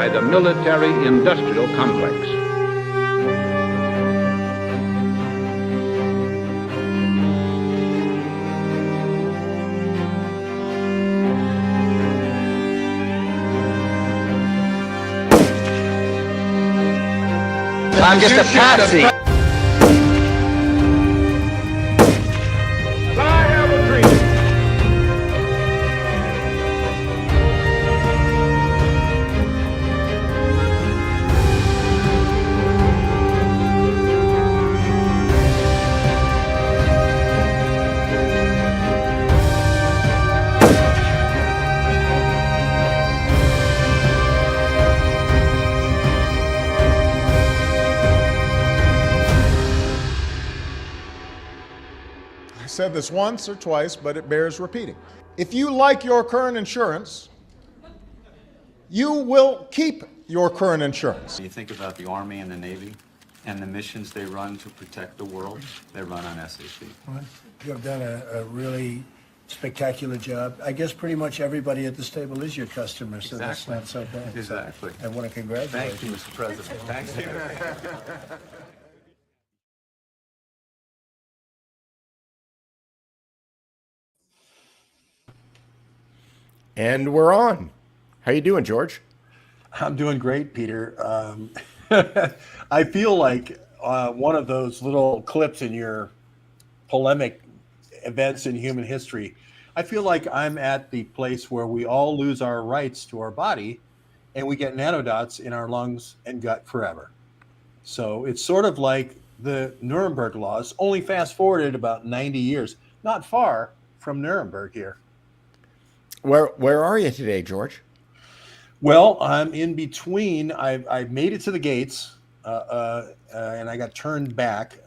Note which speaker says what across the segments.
Speaker 1: by the military-industrial complex.
Speaker 2: I'm just a patsy.
Speaker 1: I have a dream.
Speaker 3: I said this once or twice, but it bears repeating. If you like your current insurance, you will keep your current insurance.
Speaker 4: You think about the Army and the Navy and the missions they run to protect the world, they run on SAP.
Speaker 5: Well, you have done a really spectacular job. I guess pretty much everybody at this table is your customer, so that's not so bad.
Speaker 4: Exactly.
Speaker 5: I want to congratulate
Speaker 4: Thank you, Mr. President. Thank you.
Speaker 6: And we're on. How you doing, George?
Speaker 7: I'm doing great, Peter. I feel like one of those little clips in your polemic events in human history. I feel like I'm at the place where we all lose our rights to our body and we get nanodots in our lungs and gut forever. So it's sort of like the Nuremberg laws, only fast forwarded about 90 years, not far from Nuremberg here.
Speaker 6: Where are you today, George?
Speaker 7: Well, I'm in between. I made it to the gates, and I got turned back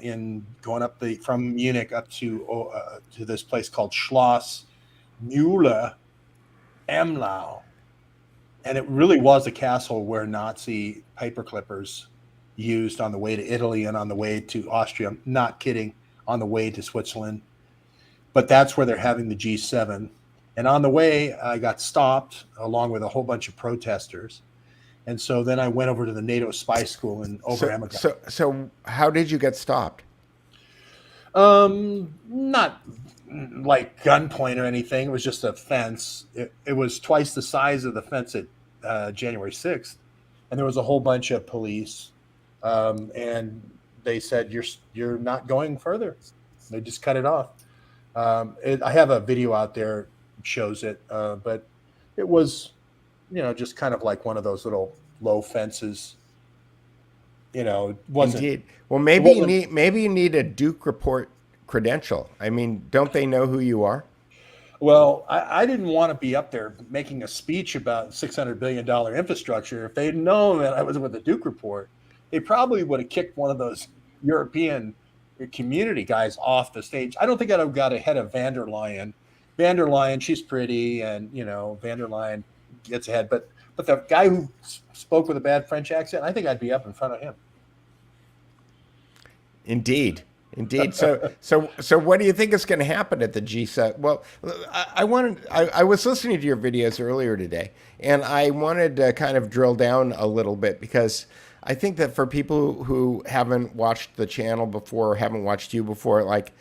Speaker 7: in going up from Munich up to this place called Schloss Mühle Emlau, and it really was a castle where Nazi paperclippers used on the way to Italy and on the way to Austria. Not kidding, on the way to Switzerland. But that's where they're having the G7. And on the way, I got stopped along with a whole bunch of protesters. And so then I went over to the NATO spy school in Oberau.
Speaker 6: So how did you get stopped?
Speaker 7: Not like gunpoint or anything. It was just a fence. It was twice the size of the fence at January 6th. And there was a whole bunch of police. And they said, you're not going further. They just cut it off. I have a video out there shows it, but it was, just kind of like one of those little low fences. It wasn't.
Speaker 6: Indeed. Well, maybe you need a Duke report credential. I mean, don't they know who you are?
Speaker 7: Well, I didn't want to be up there making a speech about $600 billion infrastructure. If they'd known that I was with the Duke report, they probably would have kicked one of those European community guys off the stage. I don't think I'd have got ahead of van der Leyen. Van der Leyen, she's pretty, and van der Leyen gets ahead. But the guy who spoke with a bad French accent, I think I'd be up in front of him.
Speaker 6: Indeed. So what do you think is going to happen at the G7? Well, I was listening to your videos earlier today, and I wanted to kind of drill down a little bit because I think that for people who haven't watched the channel before, or haven't watched you before, like.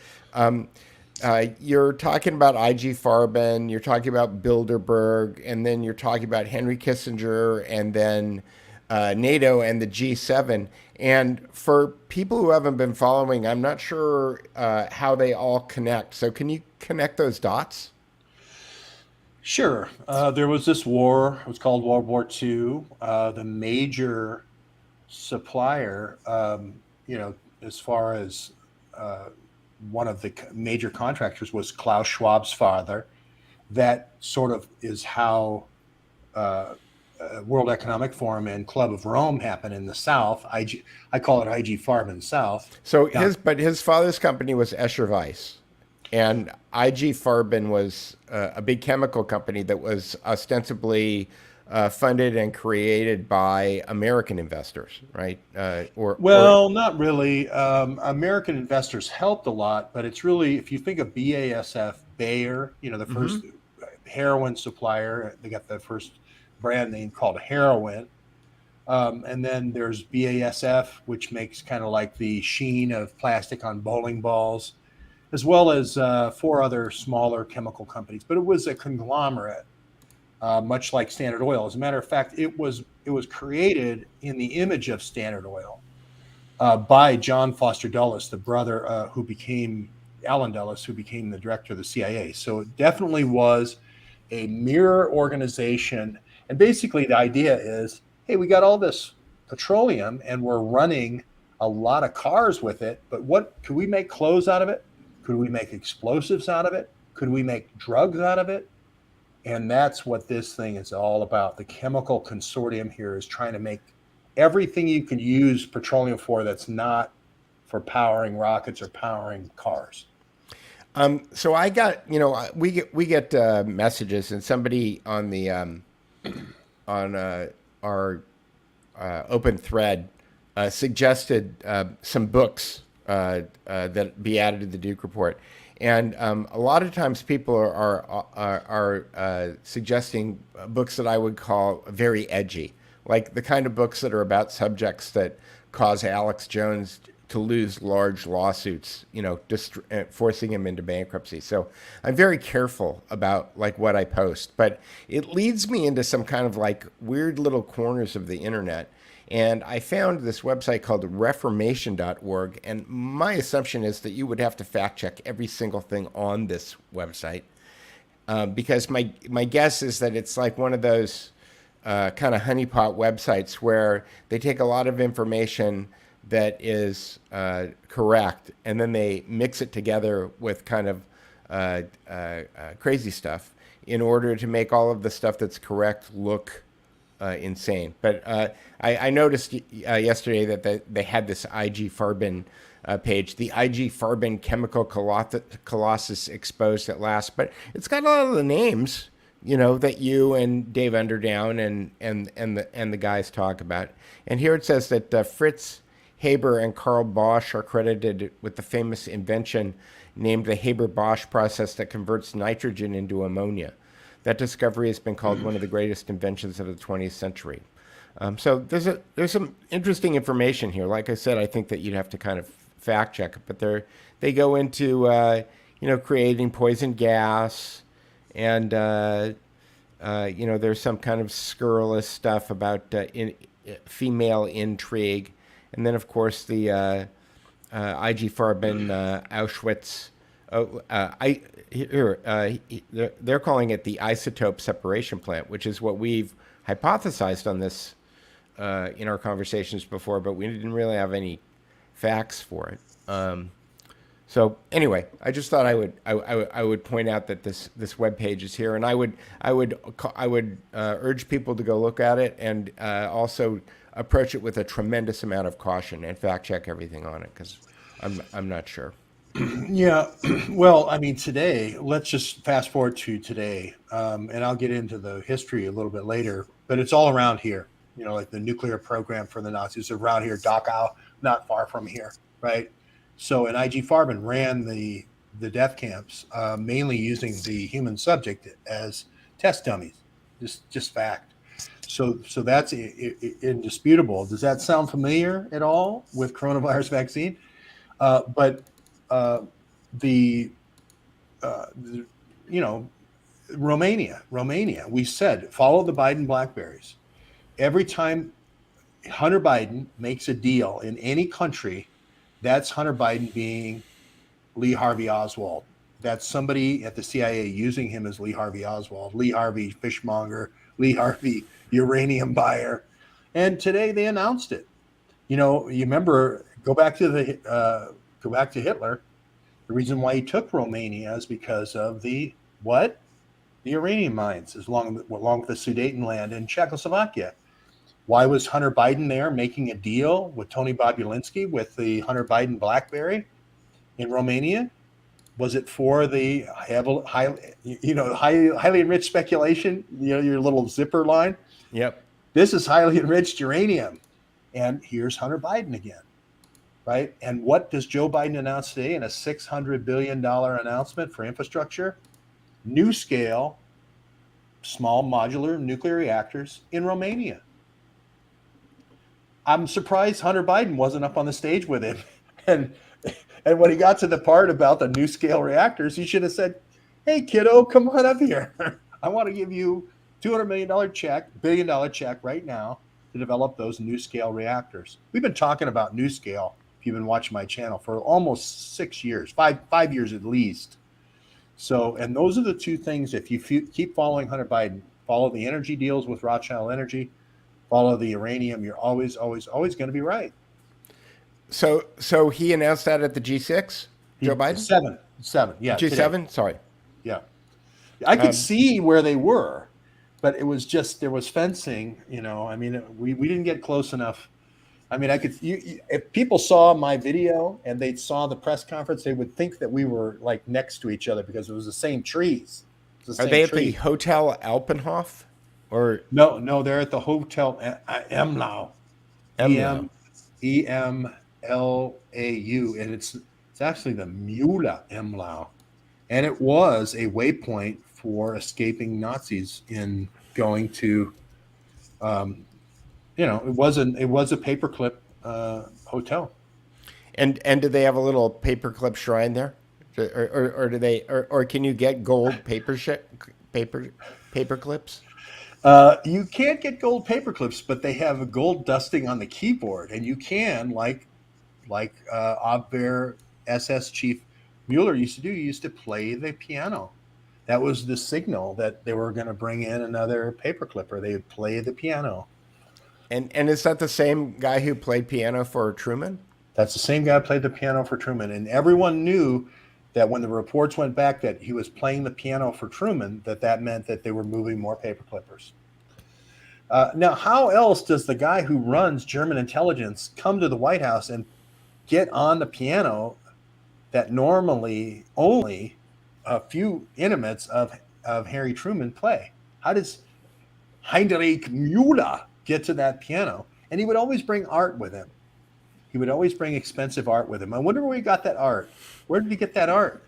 Speaker 6: You're talking about IG Farben, you're talking about Bilderberg, and then you're talking about Henry Kissinger, and then NATO and the G7. And for people who haven't been following, I'm not sure how they all connect. So can you connect those dots?
Speaker 7: Sure. There was this war. It was called World War II. The major supplier, as far as one of the major contractors was Klaus Schwab's father. That sort of is how World Economic Forum and Club of Rome happened in the South. I call it IG Farben South.
Speaker 6: So his father's company was Escher Weiss, and IG Farben was a big chemical company that was ostensibly funded and created by American investors, right?
Speaker 7: Not really. American investors helped a lot, but it's really, if you think of BASF, Bayer, the first heroin supplier, they got the first brand name called heroin. And then there's BASF, which makes kind of like the sheen of plastic on bowling balls, as well as 4 other smaller chemical companies. But it was a conglomerate, much like Standard Oil. As a matter of fact, it was created in the image of Standard Oil by John Foster Dulles, the brother who became Allen Dulles, who became the director of the CIA. So it definitely was a mirror organization. And basically the idea is, hey, we got all this petroleum and we're running a lot of cars with it, but what could we make clothes out of it? Could we make explosives out of it? Could we make drugs out of it? And that's what this thing is all about. The chemical consortium here is trying to make everything you can use petroleum for that's not for powering rockets or powering cars.
Speaker 6: So I got, we get messages, and somebody on the on our open thread suggested some books that be added to the Duke Report, and a lot of times people are suggesting books that I would call very edgy, like the kind of books that are about subjects that cause Alex Jones to lose large lawsuits, forcing him into bankruptcy. So I'm very careful about like what I post, but it leads me into some kind of like weird little corners of the internet. And I found this website called reformation.org. And my assumption is that you would have to fact check every single thing on this website. Because my guess is that it's like one of those kind of honeypot websites where they take a lot of information that is correct, and then they mix it together with kind of crazy stuff in order to make all of the stuff that's correct look insane. But I noticed yesterday that they had this IG Farben page, the IG Farben chemical colossus exposed at last. But it's got a lot of the names, that you and Dave Underdown and the guys talk about. And here it says that Fritz Haber and Carl Bosch are credited with the famous invention named the Haber-Bosch process that converts nitrogen into ammonia. That discovery has been called one of the greatest inventions of the 20th century. So there's some interesting information here. Like I said, I think that you'd have to kind of fact check it, but they go into creating poison gas, and there's some kind of scurrilous stuff about female intrigue. And then, of course, the IG Farben Auschwitz. They're calling it the isotope separation plant, which is what we've hypothesized on this in our conversations before, but we didn't really have any facts for it. So anyway, I just thought I would point out that this webpage is here, and I would urge people to go look at it, and also approach it with a tremendous amount of caution and fact check everything on it, because I'm not sure.
Speaker 7: Yeah, well, I mean, today, let's just fast forward to today, and I'll get into the history a little bit later, but it's all around here, like the nuclear program for the Nazis around here, Dachau, not far from here, right? So, and IG Farben ran the death camps, mainly using the human subject as test dummies, just fact. So that's indisputable. Does that sound familiar at all with coronavirus vaccine? Romania, we said, follow the Biden Blackberries. Every time Hunter Biden makes a deal in any country, that's Hunter Biden being Lee Harvey Oswald. That's somebody at the CIA using him as Lee Harvey Oswald, Lee Harvey fishmonger, Lee Harvey uranium buyer. And today they announced it. You remember, go back to Hitler. The reason why he took Romania is because of the uranium mines, along with the Sudetenland in Czechoslovakia. Why was Hunter Biden there making a deal with Tony Bobulinski with the Hunter Biden BlackBerry in Romania? Was it for the highly enriched speculation? Your little zipper line.
Speaker 6: Yep.
Speaker 7: This is highly enriched uranium, and here's Hunter Biden again, right? And what does Joe Biden announce today in a $600 billion announcement for infrastructure? New scale small modular nuclear reactors in Romania. I'm surprised Hunter Biden wasn't up on the stage with him. And when he got to the part about the new scale reactors, he should have said, "Hey, kiddo, come on up here. I want to give you $200 million check, $1 billion check right now to develop those new scale reactors." We've been talking about new scale, if you've been watching my channel, for almost 6 years, five years at least. So, and those are the two things, if you keep following Hunter Biden, follow the energy deals with Rothschild Energy, follow the uranium, you're always going to be right.
Speaker 6: So he announced that at the G6, Joe Biden?
Speaker 7: Seven, yeah.
Speaker 6: G7,
Speaker 7: today.
Speaker 6: sorry.
Speaker 7: Yeah. I could see where they were, but it was just, there was fencing, you know. I mean, we didn't get close enough. I mean, if people saw my video and they saw the press conference, they would think that we were like next to each other because it was the same trees.
Speaker 6: Are they at the Hotel Alpenhof? Or
Speaker 7: no, they're at the Hotel Emlau. EMLAU, and it's actually the Mula Emlau, and it was a waypoint for escaping Nazis in going to, it was a paperclip hotel. And
Speaker 6: do they have a little paperclip shrine there, or do they, or can you get gold paper clips?
Speaker 7: You can't get gold paper clips, but they have a gold dusting on the keyboard, and you can, like Abwehr SS Chief Mueller used to do. He used to play the piano. That was the signal that they were going to bring in another paper clipper. They would play the piano.
Speaker 6: And is that the same guy who played piano for Truman?
Speaker 7: That's the same guy who played the piano for Truman, and everyone knew that when the reports went back that he was playing the piano for Truman, that meant that they were moving more paper clippers. Now, how else does the guy who runs German intelligence come to the White House and get on the piano that normally only a few intimates of Harry Truman play? How does Heinrich Müller get to that piano? And he would always bring art with him. He would always bring expensive art with him. I wonder where he got that art. Where did he get that art?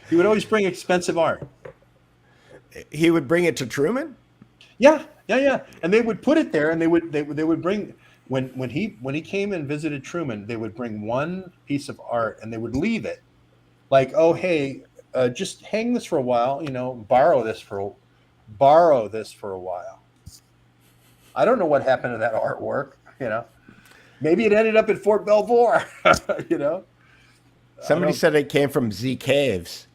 Speaker 7: He would always bring expensive art.
Speaker 6: He would bring it to Truman?
Speaker 7: Yeah. And they would put it there, and they would bring, when he came and visited Truman, they would bring one piece of art and they would leave it. Like, oh, hey, just hang this for a while, borrow this for a while. I don't know what happened to that artwork, Maybe it ended up at Fort Belvoir,
Speaker 6: Somebody said it came from Z Caves.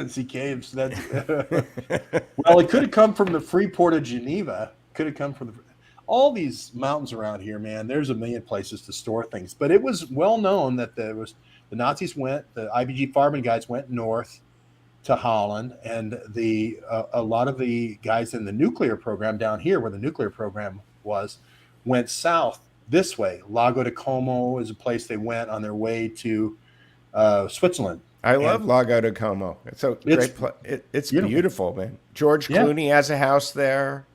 Speaker 7: Z Caves. Well, it could have come from the free port of Geneva. Could have come from all these mountains around here, man. There's a million places to store things. But it was well known that the Nazis the IBG Farben guys went north to Holland, and a lot of the guys in the nuclear program down here, where the nuclear program was, went south this way. Lago de Como is a place they went on their way to Switzerland.
Speaker 6: I love Lago de Como. It's a great place. It's beautiful, man. George Clooney has a house there.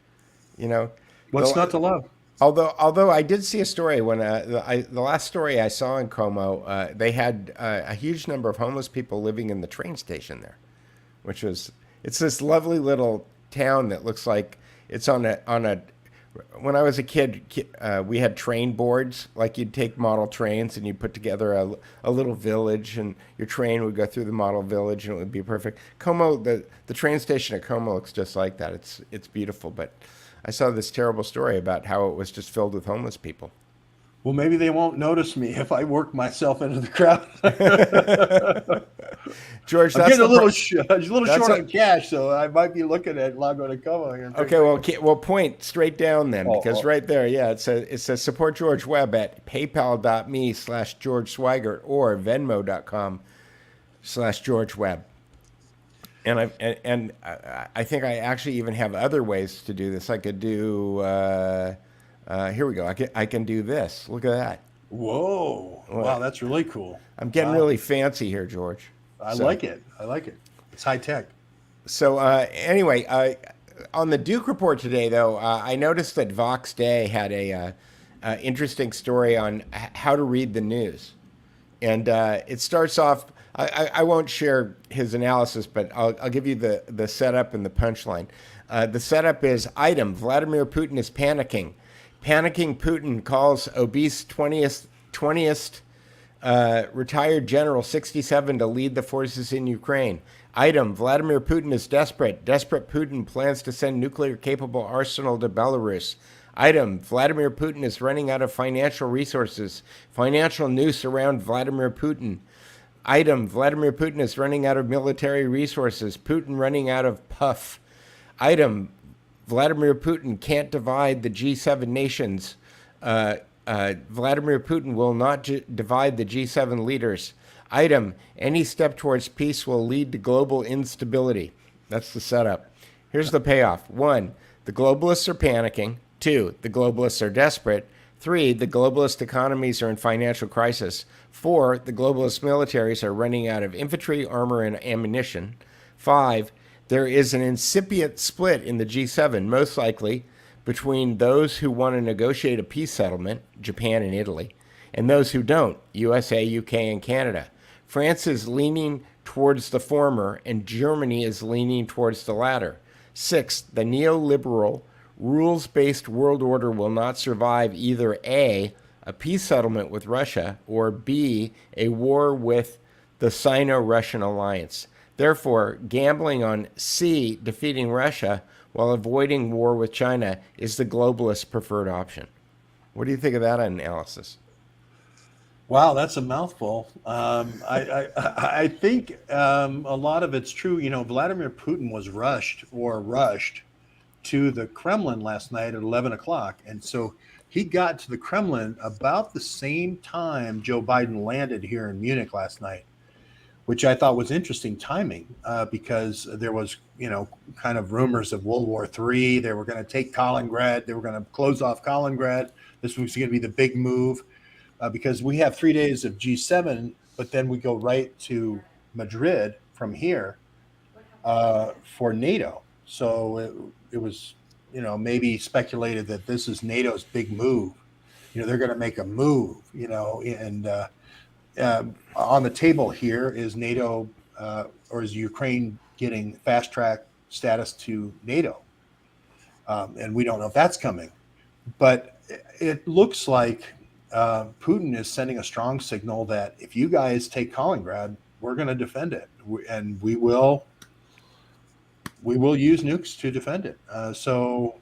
Speaker 7: What's not to love?
Speaker 6: Although I did see a story when the last story I saw in Como, they had a huge number of homeless people living in the train station there, it's this lovely little town that looks like it's on a. When I was a kid, we had train boards. Like, you'd take model trains and you'd put together a little village, and your train would go through the model village, and it would be perfect. Como, the train station at Como looks just like that. It's beautiful, but I saw this terrible story about how it was just filled with homeless people.
Speaker 7: Well, maybe they won't notice me if I work myself into the crowd.
Speaker 6: George,
Speaker 7: I'm getting a little short on cash, so I might be looking at Lago de Como here.
Speaker 6: Okay, well, point straight down then, because right there, it says support George Webb at paypal.me/George Swigert or Venmo.com/George Webb. And I think I actually even have other ways to do this. I could do. Here we go. I can do this. Look at that.
Speaker 7: Whoa! Wow, that's really cool.
Speaker 6: I'm getting really fancy here, George.
Speaker 7: I like it. It's high tech.
Speaker 6: So anyway, on the Duke Report today, though, I noticed that Vox Day had a interesting story on how to read the news, and it starts off I won't share his analysis, but I'll give you the setup and the punchline. The setup is item: Vladimir Putin is panicking. Panicking Putin calls obese 20th retired General 67 to lead the forces in Ukraine. Item: Vladimir Putin is desperate. Desperate Putin plans to send nuclear-capable arsenal to Belarus. Item: Vladimir Putin is running out of financial resources. Financial noose around Vladimir Putin. Item: Vladimir Putin is running out of military resources. Putin running out of puff. Item: Vladimir Putin can't divide the G7 nations. Vladimir Putin will not divide the G7 leaders. Item: any step towards peace will lead to global instability. That's the setup. Here's the payoff. 1, the globalists are panicking. 2, the globalists are desperate. 3, the globalist economies are in financial crisis. 4, the globalist militaries are running out of infantry, armor, and ammunition. 5, there is an incipient split in the G7, most likely between those who want to negotiate a peace settlement, Japan and Italy, and those who don't, USA, UK, and Canada. France is leaning towards the former, and Germany is leaning towards the latter. 6, the neoliberal, rules-based world order will not survive either A, a peace settlement with Russia, or B, a war with the Sino-Russian alliance. Therefore, gambling on C, defeating Russia, while avoiding war with China, is the globalist preferred option. What do you think of that analysis?
Speaker 7: Wow, that's a mouthful. I think a lot of it's true. Vladimir Putin was rushed to the Kremlin last night at 11 o'clock. And so he got to the Kremlin about the same time Joe Biden landed here in Munich last night, which I thought was interesting timing because there was, kind of rumors of World War III. They were going to take Kaliningrad. They were going to close off Kaliningrad. This was going to be the big move because we have 3 days of G7, but then we go right to Madrid from here for NATO. So it was, maybe speculated that this is NATO's big move. They're going to make a move, and on the table here is NATO or is Ukraine getting fast track status to NATO? And we don't know if that's coming. But it looks like Putin is sending a strong signal that if you guys take Kaliningrad, we're going to defend it. And we will use nukes to defend it. So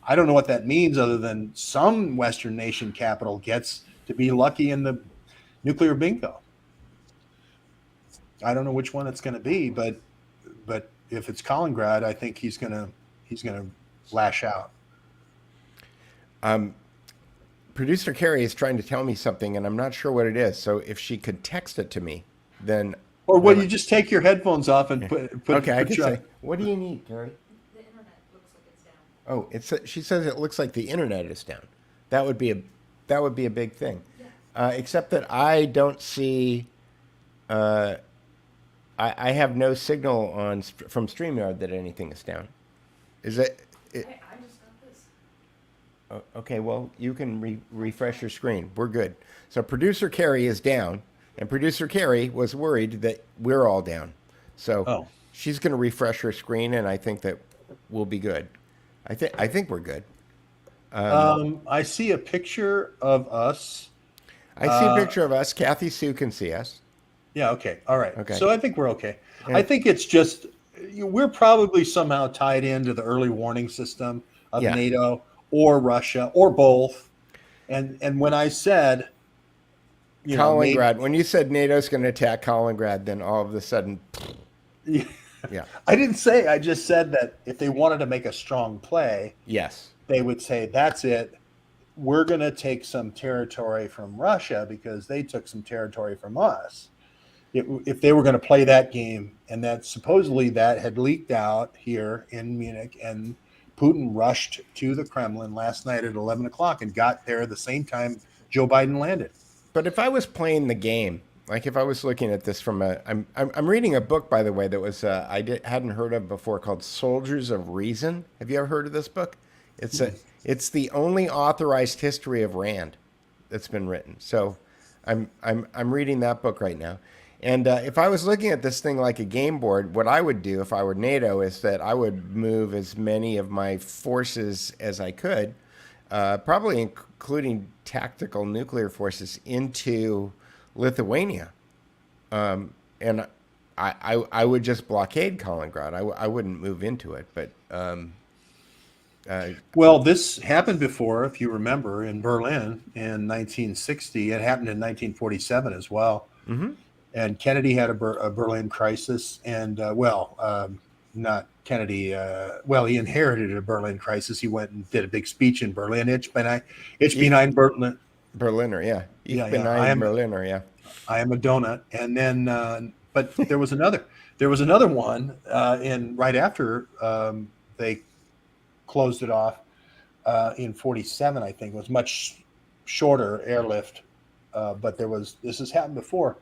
Speaker 7: I don't know what that means other than some Western nation capital gets to be lucky in the nuclear bingo. I don't know which one it's going to be, but if it's Kaliningrad, I think he's going to lash out.
Speaker 6: Producer Carrie is trying to tell me something, and I'm not sure what it is. So if she could text it to me, then.
Speaker 7: Or will you just take your headphones off and put
Speaker 6: okay, I can say. What do you need, Carrie?
Speaker 8: The internet looks like it's down.
Speaker 6: Oh, she says it looks like the internet is down. That would be a big thing. Except that I don't see. I have no signal from StreamYard that anything is down. Is it?
Speaker 8: I just got this.
Speaker 6: Okay, well, you can refresh your screen. We're good. So producer Carrie is down, and producer Carrie was worried that we're all down. So she's going to refresh her screen, and I think that we'll be good. I think we're good.
Speaker 7: I see a picture of us.
Speaker 6: I see a picture of us. Kathy Sue can see us.
Speaker 7: Yeah, okay. All right.
Speaker 6: Okay.
Speaker 7: So I think we're okay.
Speaker 6: Yeah.
Speaker 7: I think it's just we're probably somehow tied into the early warning system of NATO or Russia or both. And when I said
Speaker 6: Kaliningrad, when you said NATO's going to attack Kaliningrad, then all of a sudden
Speaker 7: yeah. I didn't say, I just said that if they wanted to make a strong play,
Speaker 6: yes,
Speaker 7: they would say, that's it. We're going to take some territory from Russia because they took some territory from us. If they were going to play that game, and that supposedly that had leaked out here in Munich, and Putin rushed to the Kremlin last night at 11 o'clock and got there the same time Joe Biden landed.
Speaker 6: But if I was playing the game, like if I was looking at this from I'm reading a book, by the way, that was hadn't heard of before, called Soldiers of Reason. Have you ever heard of this book? It's the only authorized history of Rand that's been written. So I'm reading that book right now. And if I was looking at this thing like a game board, what I would do if I were NATO is that I would move as many of my forces as I could, probably including tactical nuclear forces, into Lithuania. And I would just blockade Kaliningrad. I wouldn't move into it, but
Speaker 7: Well, this happened before, if you remember, in Berlin in 1960. It happened in 1947 as well.
Speaker 6: mm-hmm.
Speaker 7: And Kennedy had a Berlin crisis, and not Kennedy. He inherited a Berlin crisis. He went and did a big speech in Berlin. Ich bin ein Berlin.
Speaker 6: Berliner, yeah. Ich bin
Speaker 7: I
Speaker 6: ein
Speaker 7: am
Speaker 6: Berliner, yeah.
Speaker 7: I am a donut. And then, but there was another one in right after they closed it off in 47. I think it was much shorter airlift, but this has happened before.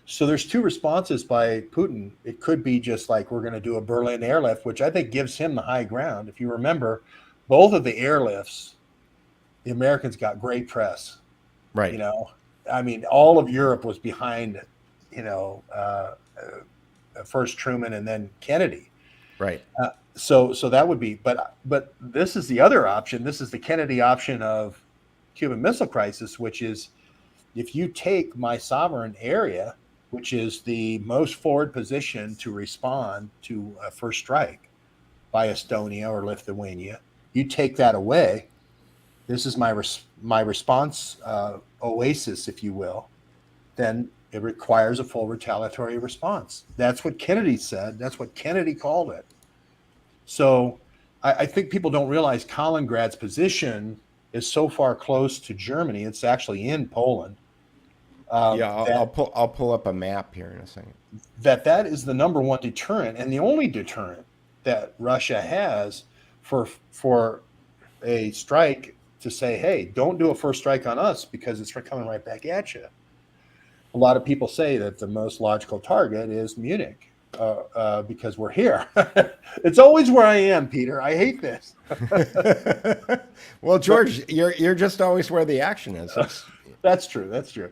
Speaker 7: So there's two responses by Putin. It could be just like, we're going to do a Berlin airlift, which I think gives him the high ground. If you remember, both of the airlifts, the Americans got great press.
Speaker 6: Right.
Speaker 7: I mean, all of Europe was behind, first Truman and then Kennedy.
Speaker 6: Right.
Speaker 7: So that would be, but this is the other option. This is the Kennedy option of Cuban Missile Crisis, which is, if you take my sovereign area, which is the most forward position to respond to a first strike by Estonia or Lithuania, you take that away. This is my response oasis, if you will. Then it requires a full retaliatory response. That's what Kennedy said. That's what Kennedy called it. So I think people don't realize Kaliningrad's position is so far close to Germany. It's actually in Poland.
Speaker 6: I'll pull up a map here in a second.
Speaker 7: That is the number one deterrent and the only deterrent that Russia has for a strike, to say, hey, don't do a first strike on us because it's coming right back at you. A lot of people say that the most logical target is Munich because we're here. It's always where I am, Peter. I hate this.
Speaker 6: Well, George, you're just always where the action is.
Speaker 7: That's true.
Speaker 6: Okay.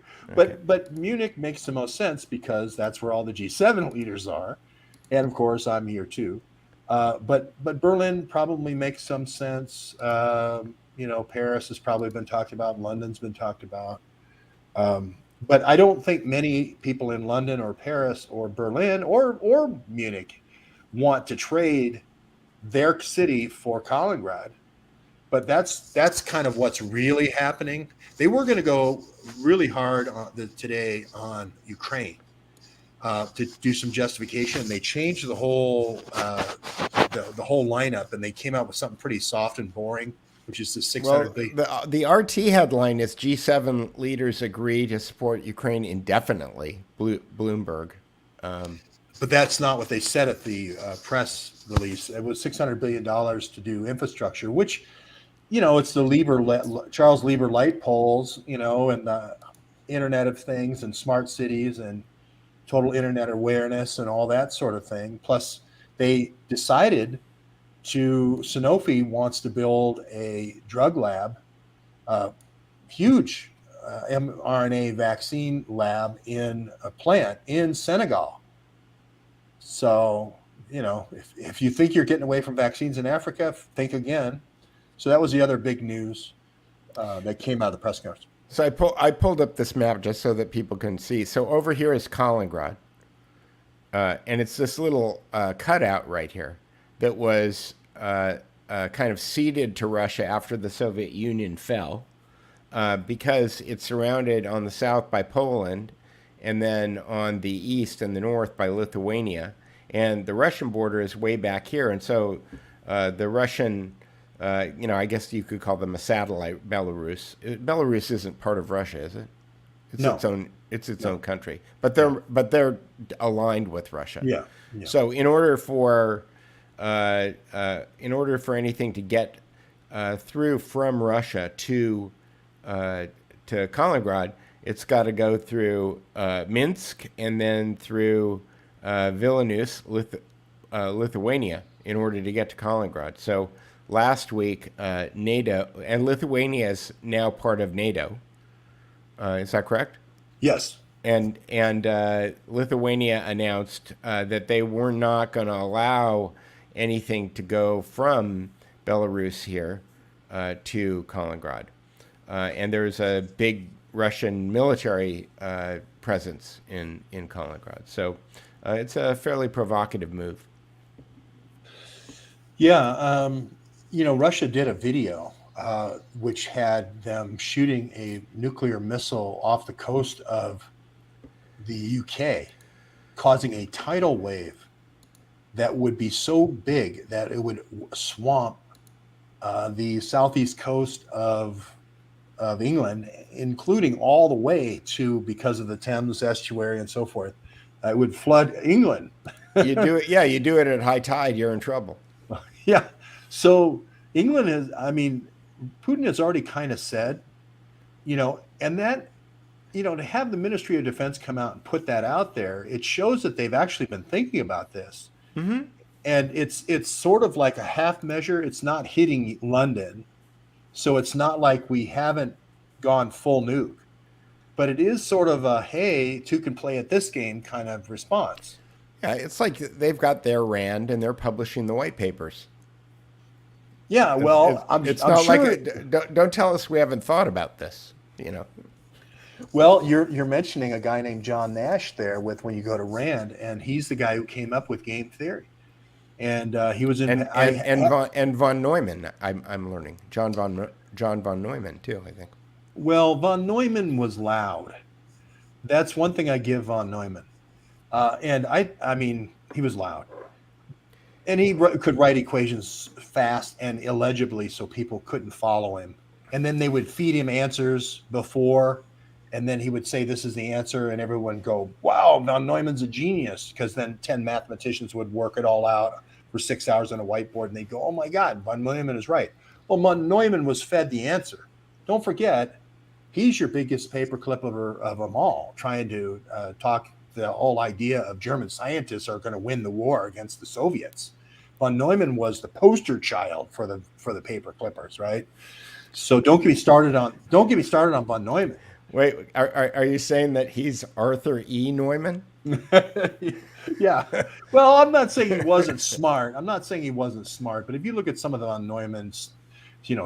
Speaker 7: But Munich makes the most sense because that's where all the G7 leaders are, and of course I'm here too. But Berlin probably makes some sense. Paris has probably been talked about. London's been talked about. But I don't think many people in London or Paris or Berlin or Munich want to trade their city for Kaliningrad. But that's kind of what's really happening. They were going to go really hard today on Ukraine to do some justification. They changed the whole lineup, and they came out with something pretty soft and boring, which is the 600 billion.
Speaker 6: The RT headline is G7 leaders agree to support Ukraine indefinitely. Bloomberg.
Speaker 7: But that's not what they said at the press release. It was $600 billion to do infrastructure, which, it's the Charles Lieber light poles, and the Internet of Things and smart cities and total internet awareness and all that sort of thing. Plus, they decided Sanofi wants to build a drug lab, huge mRNA vaccine lab in a plant in Senegal. So, if you think you're getting away from vaccines in Africa, think again. So that was the other big news that came out of the press conference.
Speaker 6: So I pulled up this map just so that people can see. So over here is Kaliningrad, and it's this little cutout right here that was kind of ceded to Russia after the Soviet Union fell, because it's surrounded on the south by Poland, and then on the east and the north by Lithuania, and the Russian border is way back here, and so the Russian. I guess you could call them a satellite Belarus. Belarus isn't part of Russia, is it? It's
Speaker 7: No.
Speaker 6: its own. It's its own country, but they're aligned with Russia.
Speaker 7: Yeah.
Speaker 6: So in order for anything to get through from Russia to Kaliningrad, it's got to go through Minsk and then through Vilnius, Lithuania, in order to get to Kaliningrad. So. Last week, NATO, and Lithuania is now part of NATO. Is that correct?
Speaker 7: Yes.
Speaker 6: and Lithuania announced that they were not going to allow anything to go from Belarus here to Kaliningrad. And there's a big Russian military presence in Kaliningrad. So it's a fairly provocative move.
Speaker 7: Yeah, Russia did a video which had them shooting a nuclear missile off the coast of the UK, causing a tidal wave that would be so big that it would swamp the southeast coast of England, including all the way to, because of the Thames estuary and so forth, it would flood England.
Speaker 6: You do it, yeah. You do it at high tide, you're in trouble.
Speaker 7: Yeah. So England is, Putin has already kind of said, and that, to have the Ministry of Defense come out and put that out there, it shows that they've actually been thinking about this.
Speaker 6: Mm-hmm.
Speaker 7: And it's sort of like a half measure. It's not hitting London. So it's not like we haven't gone full nuke, but it is sort of a, hey, two can play at this game kind of response.
Speaker 6: Yeah, it's like they've got their RAND and they're publishing the white papers.
Speaker 7: Yeah, well,
Speaker 6: it's
Speaker 7: I'm
Speaker 6: not
Speaker 7: sure
Speaker 6: like don't tell us we haven't thought about this.
Speaker 7: Well, you're mentioning a guy named John Nash there with when you go to RAND, and he's the guy who came up with game theory, and he was in
Speaker 6: and von Neumann. I'm learning John von Neumann too. I think.
Speaker 7: Well, von Neumann was loud. That's one thing I give von Neumann, and I mean he was loud. And he could write equations fast and illegibly so people couldn't follow him. And then they would feed him answers before, and then he would say, this is the answer, and everyone would go, wow, von Neumann's a genius, because then 10 mathematicians would work it all out for 6 hours on a whiteboard, and they'd go, oh my God, von Neumann is right. Well, von Neumann was fed the answer. Don't forget, he's your biggest paperclip of them all, trying to talk the whole idea of German scientists are going to win the war against the Soviets. Von Neumann was the poster child for the paper clippers, right? So don't get me started on von Neumann.
Speaker 6: Wait, are you saying that he's Arthur E. Neumann?
Speaker 7: Yeah. Well, I'm not saying he wasn't smart. But if you look at some of the von Neumann's,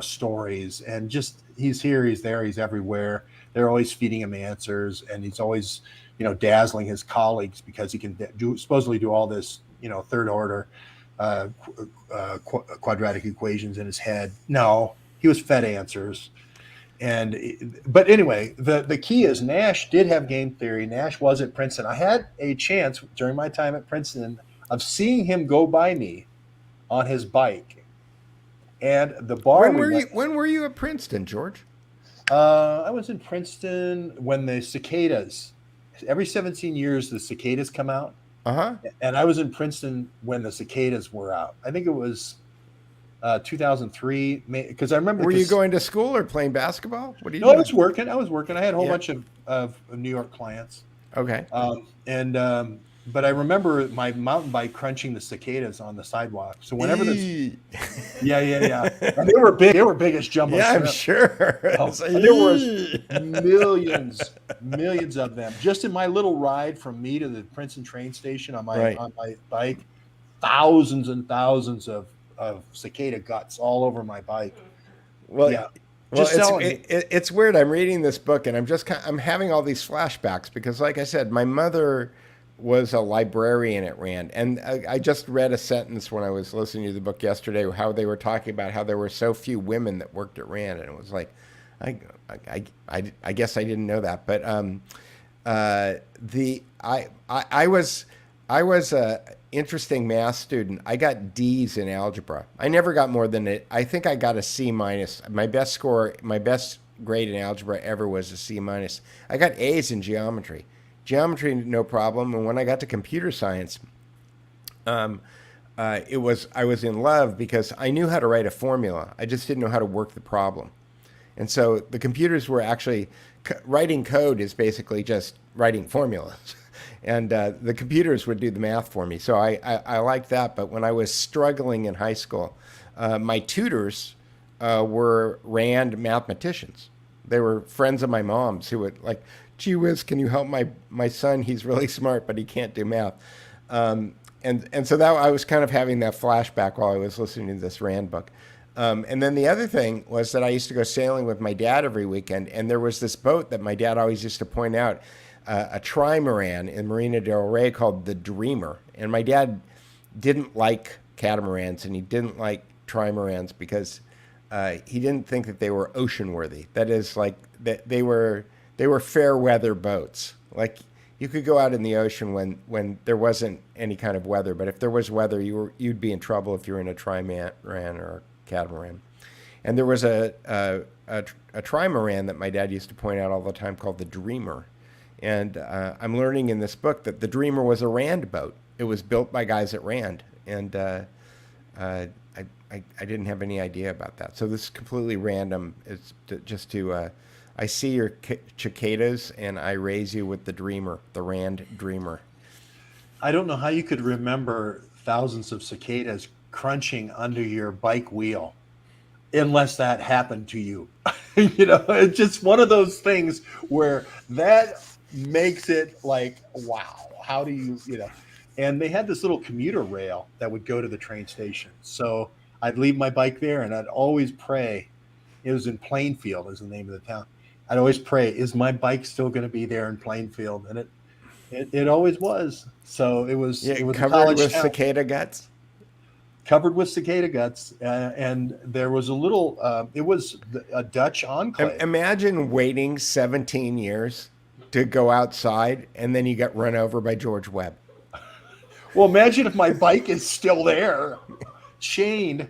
Speaker 7: stories, and just he's here, he's there, he's everywhere. They're always feeding him answers, and he's always dazzling his colleagues because he can supposedly do all this, third order quadratic equations in his head. No, he was fed answers. But anyway, the key is Nash did have game theory. Nash was at Princeton. I had a chance during my time at Princeton of seeing him go by me on his bike. And the bar.
Speaker 6: When were you at Princeton, George?
Speaker 7: I was in Princeton when the cicadas. Every 17 years, the cicadas come out.
Speaker 6: Uh-huh.
Speaker 7: And I was in Princeton when the cicadas were out. I think it was 2003, because I remember.
Speaker 6: Were you going to school or playing basketball? What are you
Speaker 7: doing?
Speaker 6: doing?
Speaker 7: I was working. I had a whole bunch of New York clients.
Speaker 6: Okay.
Speaker 7: But I remember my mountain bike crunching the cicadas on the sidewalk. So whenever yeah. And they were big. They were big as jumbo shrimp.
Speaker 6: I'm sure.
Speaker 7: And there was millions of them. Just in my little ride from me to the Princeton train station on my bike, thousands and thousands of cicada guts all over my bike.
Speaker 6: Well,
Speaker 7: yeah.
Speaker 6: Well, it's weird. I'm reading this book and I'm having all these flashbacks because, like I said, my mother was a librarian at Rand, and I just read a sentence when I was listening to the book yesterday how they were talking about how there were so few women that worked at Rand, and it was like, I guess I didn't know that, but I was a interesting math student. I got D's in algebra. I never got more than it. I think I got a C minus. My best grade in algebra ever was a C minus. I got A's in geometry. Geometry, no problem. And when I got to computer science, I was in love because I knew how to write a formula. I just didn't know how to work the problem. And so the computers were actually writing code is basically just writing formulas. And the computers would do the math for me. So I liked that. But when I was struggling in high school, my tutors were Rand mathematicians. They were friends of my mom's who would, like, gee whiz, can you help my son? He's really smart, but he can't do math. And so that I was kind of having that flashback while I was listening to this Rand book. And then the other thing was that I used to go sailing with my dad every weekend, and there was this boat that my dad always used to point out, a trimaran in Marina del Rey called the Dreamer. And my dad didn't like catamarans, and he didn't like trimarans because he didn't think that they were ocean worthy. That is, like, that they were fair weather boats. Like, you could go out in the ocean when there wasn't any kind of weather, but if there was weather, you'd be in trouble if you were in a trimaran or a catamaran. And there was a trimaran that my dad used to point out all the time called the Dreamer. And I'm learning in this book that the Dreamer was a Rand boat. It was built by guys at Rand, and I didn't have any idea about that. So this is completely random. It's just to I see your cicadas, and I raise you with the Dreamer, the Rand Dreamer.
Speaker 7: I don't know how you could remember thousands of cicadas crunching under your bike wheel unless that happened to you. It's just one of those things where that makes it like, wow, how do you. And they had this little commuter rail that would go to the train station. So I'd leave my bike there, and I'd always pray. It was in Plainfield, is the name of the town. I'd always pray, is my bike still going to be there in Plainfield? And it always was. So it was
Speaker 6: covered with cicada guts.
Speaker 7: Covered with cicada guts, and there was a little. It was a Dutch enclave.
Speaker 6: Imagine waiting 17 years to go outside, and then you get run over by George Webb.
Speaker 7: Well, imagine if my bike is still there, chained,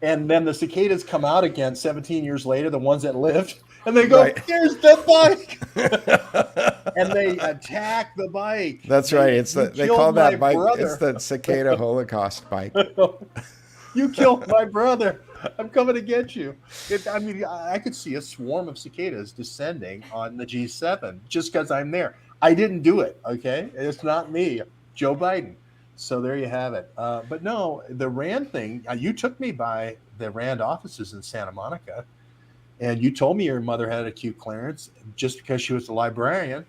Speaker 7: and then the cicadas come out again 17 years later, the ones that lived, and they go, right. There's the bike! And they attack the bike.
Speaker 6: That's right. They call that bike, brother. It's the cicada Holocaust bike.
Speaker 7: You killed my brother. I'm coming to get you. I could see a swarm of cicadas descending on the G7 just because I'm there. I didn't do it, okay? It's not me, Joe Biden. So there you have it. But no, the Rand thing, you took me by the Rand offices in Santa Monica, and you told me your mother had acute clearance just because she was a librarian.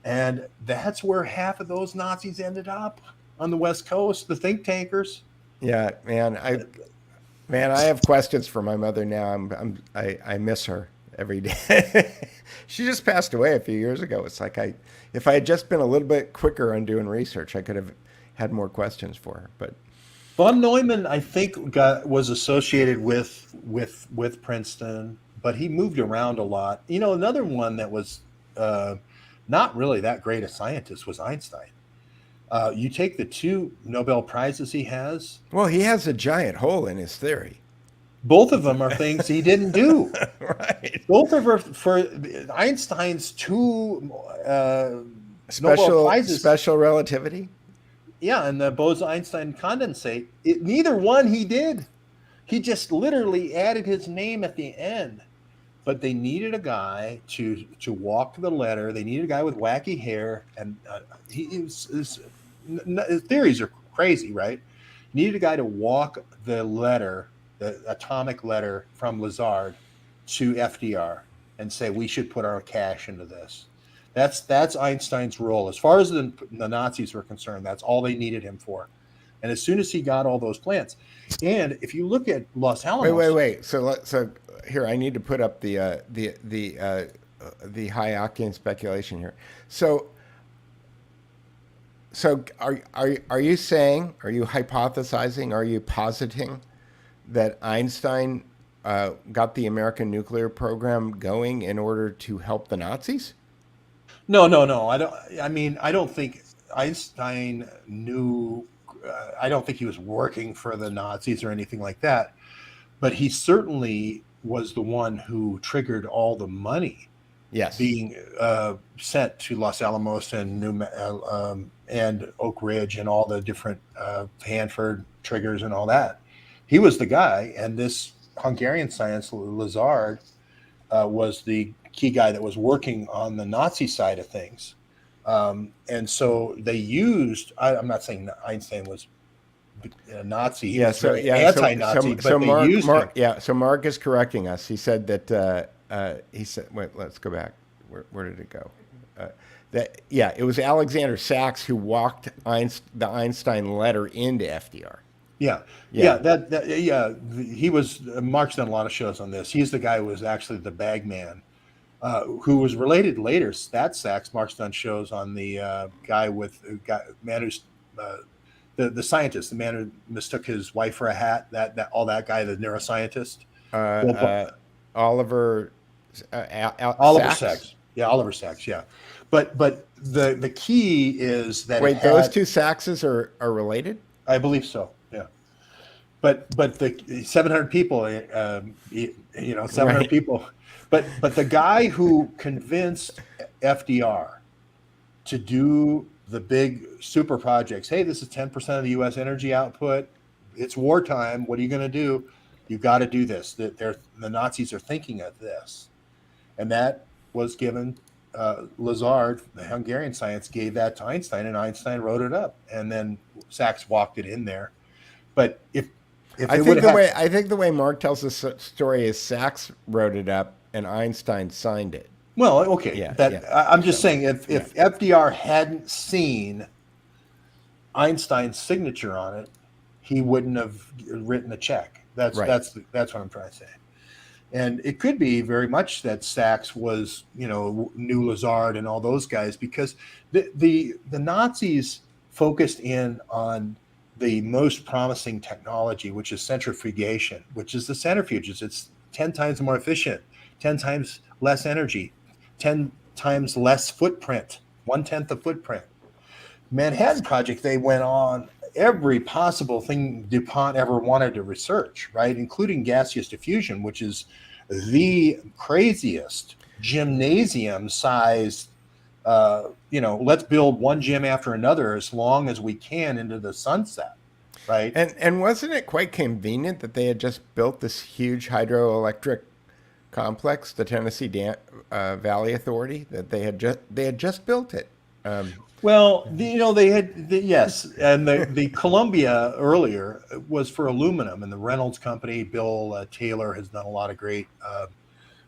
Speaker 7: And that's where half of those Nazis ended up, on the West Coast, the think tankers.
Speaker 6: Yeah, man. I have questions for my mother now. I miss her every day. She just passed away a few years ago. It's like if I had just been a little bit quicker on doing research, I could have had more questions for her. But
Speaker 7: von Neumann, I think, was associated with Princeton, but he moved around a lot. Another one that was not really that great a scientist was Einstein. You take the 2 Nobel Prizes he has.
Speaker 6: Well, he has a giant hole in his theory.
Speaker 7: Both of them are things he didn't do.
Speaker 6: Right.
Speaker 7: Both of them for Einstein's 2 Nobel Prizes.
Speaker 6: Special relativity?
Speaker 7: Yeah, and the Bose-Einstein condensate. Neither one he did. He just literally added his name at the end. But they needed a guy to walk the letter. They needed a guy with wacky hair, and his theories are crazy, right? Needed a guy to walk the letter, the atomic letter from Lazard to FDR, and say we should put our cash into this. That's Einstein's role. As far as the Nazis were concerned, that's all they needed him for. And as soon as he got all those plans, and if you look at Los Alamos,
Speaker 6: wait. So here, I need to put up the high octane speculation here. So are you saying? Are you hypothesizing? Are you positing that Einstein got the American nuclear program going in order to help the Nazis?
Speaker 7: No. I don't think Einstein knew. I don't think he was working for the Nazis or anything like that. But he certainly was the one who triggered all the money being sent to Los Alamos and and Oak Ridge and all the different Hanford triggers and all that. He was the guy, and this Hungarian scientist Lazard was the key guy that was working on the Nazi side of things. And so they used. I'm not saying Einstein was a Nazi. Anti-Nazi, but they used him.
Speaker 6: Yeah. So Mark is correcting us. He said that. He said, "Wait, let's go back. Where did it go?" It was Alexander Sachs who walked the Einstein letter into FDR.
Speaker 7: Yeah, he was. Mark's done a lot of shows on this. He's the guy who was actually the bagman, who was related later. That Sachs. Mark's done shows on the man who's the scientist, the man who mistook his wife for a hat. That guy, the neuroscientist.
Speaker 6: Oliver
Speaker 7: Sacks. Yeah, Oliver Sacks. Yeah, but the key is that
Speaker 6: those two Saxes are related.
Speaker 7: I believe so. Yeah, but the 700 people, 700
Speaker 6: Right.
Speaker 7: people, but the guy who convinced FDR to do the big super projects. Hey, this is 10% of the U.S. energy output. It's wartime. What are you going to do? You got to do this. The Nazis are thinking of this, and that was given. Lazard, the Hungarian science, gave that to Einstein, and Einstein wrote it up, and then Sachs walked it in there. But if
Speaker 6: I think the way Mark tells this story is Sachs wrote it up and Einstein signed it.
Speaker 7: Well, okay, I'm just saying if FDR hadn't seen Einstein's signature on it, he wouldn't have written a check. That's what I'm trying to say. And it could be very much that Sachs was, knew Lazard and all those guys, because the Nazis focused in on the most promising technology, which is centrifugation, which is the centrifuges. It's 10 times more efficient, 10 times less energy, 10 times less footprint, 1/10 the footprint. Manhattan Project, they went on every possible thing DuPont ever wanted to research, right? Including gaseous diffusion, which is the craziest gymnasium-sized, let's build one gym after another as long as we can into the sunset, right?
Speaker 6: And wasn't it quite convenient that they had just built this huge hydroelectric complex, the Tennessee Valley Authority, that they had just built it?
Speaker 7: They had yes, and the Columbia earlier was for aluminum, and the Reynolds Company, Bill Taylor, has done a lot of great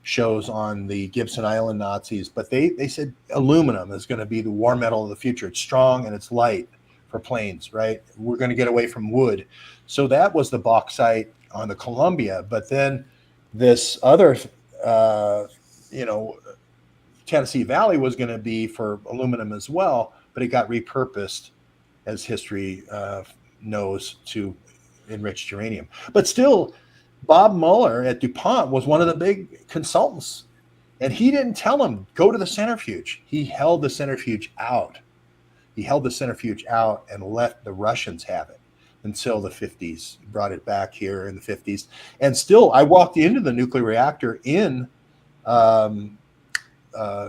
Speaker 7: shows on the Gibson Island Nazis. But they said aluminum is going to be the war metal of the future. It's strong and it's light for planes, right? We're going to get away from wood. So that was the bauxite on the Columbia. But then this other, Tennessee Valley was going to be for aluminum as well. But it got repurposed, as history knows, to enriched uranium. But still, Bob Mueller at DuPont was one of the big consultants. And he didn't tell him, go to the centrifuge. He held the centrifuge out. And let the Russians have it until the 50s. He brought it back here in the 50s. And still, I walked into the nuclear reactor in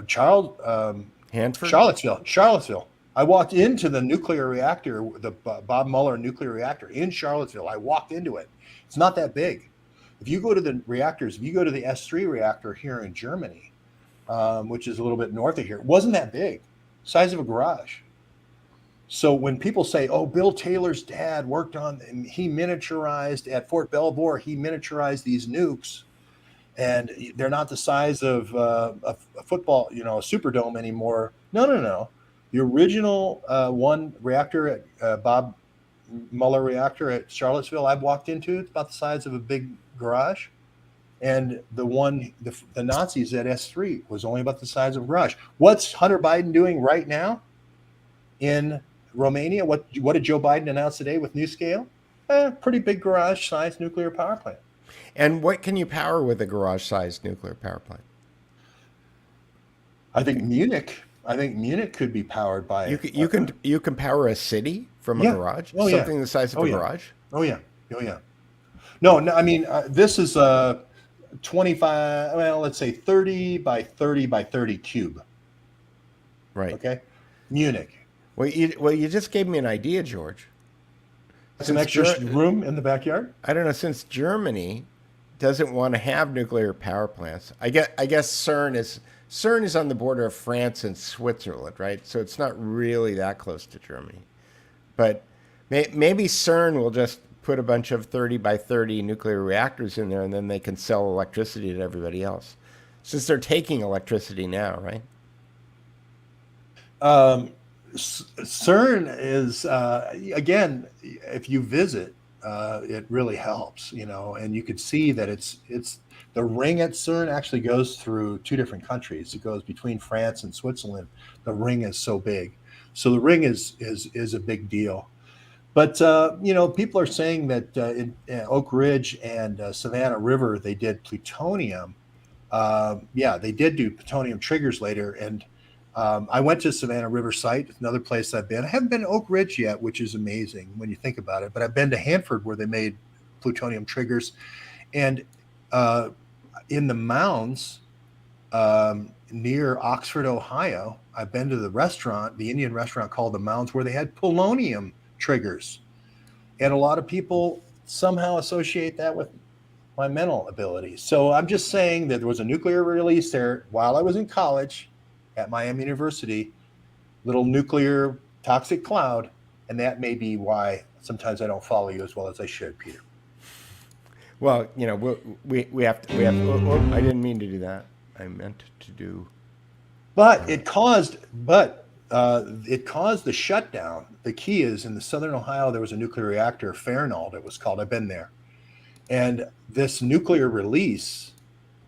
Speaker 7: Charlottesville. I walked into the nuclear reactor, the Bob Mueller nuclear reactor in Charlottesville. I walked into it. It's not that big. If you go to the reactors, if you go to the S3 reactor here in Germany, which is a little bit north of here, it wasn't that big, size of a garage. So when people say, oh, Bill Taylor's dad worked on, and he miniaturized at Fort Belvoir, he miniaturized these nukes, and they're not the size of a football, a Superdome anymore. No. The original one reactor at Bob Mueller reactor at Charlottesville, I've walked into, it's about the size of a big garage. And the one, the Nazis at S3 was only about the size of a garage. What's Hunter Biden doing right now in Romania? What did Joe Biden announce today with NuScale? Pretty big garage-sized nuclear power plant.
Speaker 6: And what can you power with a garage-sized nuclear power plant?
Speaker 7: I think Munich could be powered by.
Speaker 6: You can power a city from a garage. Something the size of a garage.
Speaker 7: Oh yeah. No. I mean, this is a 25. Well, let's say 30 by 30 by 30 cube.
Speaker 6: Right.
Speaker 7: Okay. Munich.
Speaker 6: Well, you just gave me an idea, George.
Speaker 7: Some extra room in the backyard.
Speaker 6: I don't know. Since Germany doesn't want to have nuclear power plants, I guess CERN is on the border of France and Switzerland, right? So it's not really that close to Germany. But maybe CERN will just put a bunch of 30 by 30 nuclear reactors in there, and then they can sell electricity to everybody else. Since they're taking electricity now, right?
Speaker 7: CERN is again, if you visit, it really helps, and you could see that it's the ring at CERN actually goes through two different countries. It goes between France and Switzerland. The ring is so big, so the ring is a big deal. But people are saying that in Oak Ridge and Savannah River they did plutonium. Yeah, they did do plutonium triggers later, and I went to Savannah River site, another place I've been. I haven't been to Oak Ridge yet, which is amazing when you think about it. But I've been to Hanford where they made plutonium triggers, and in the mounds near Oxford, Ohio, I've been to the restaurant, the Indian restaurant called the Mounds, where they had polonium triggers, and a lot of people somehow associate that with my mental abilities. So I'm just saying that there was a nuclear release there while I was in college at Miami University, little nuclear toxic cloud, and that may be why sometimes I don't follow you as well as I should, Peter.
Speaker 6: Well, we have to. Oh, I didn't mean to do that. I meant to do.
Speaker 7: But it caused the shutdown. The key is in the Southern Ohio there was a nuclear reactor, Fernald it was called. I've been there, and this nuclear release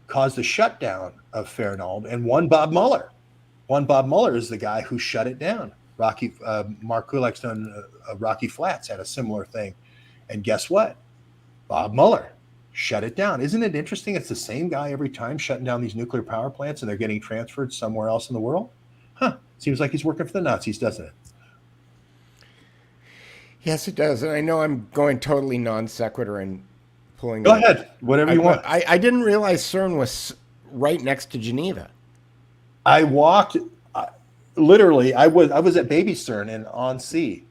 Speaker 7: caused the shutdown of Fernald. And one Bob Mueller is the guy who shut it down. Mark Kulak's done Rocky Flats had a similar thing, and guess what? Bob Mueller shut it down. Isn't it interesting? It's the same guy every time shutting down these nuclear power plants, and they're getting transferred somewhere else in the world. Seems like he's working for the Nazis, doesn't it?
Speaker 6: Yes, it does. And I know I'm going totally non sequitur and pulling.
Speaker 7: Go ahead, whatever you want.
Speaker 6: I didn't realize CERN was right next to Geneva.
Speaker 7: I walked. Literally, I was at Baby CERN in On Sea.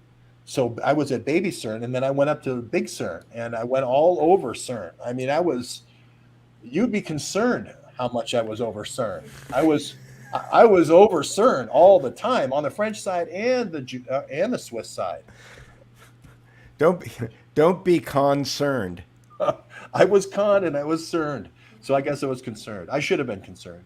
Speaker 7: So I was at Baby CERN, and then I went up to Big CERN, and I went all over CERN. I mean, you'd be concerned how much I was over CERN. I was over CERN all the time on the French side and the Swiss side.
Speaker 6: Don't be concerned.
Speaker 7: I was conned and I was CERNed. So I guess I was concerned. I should have been concerned.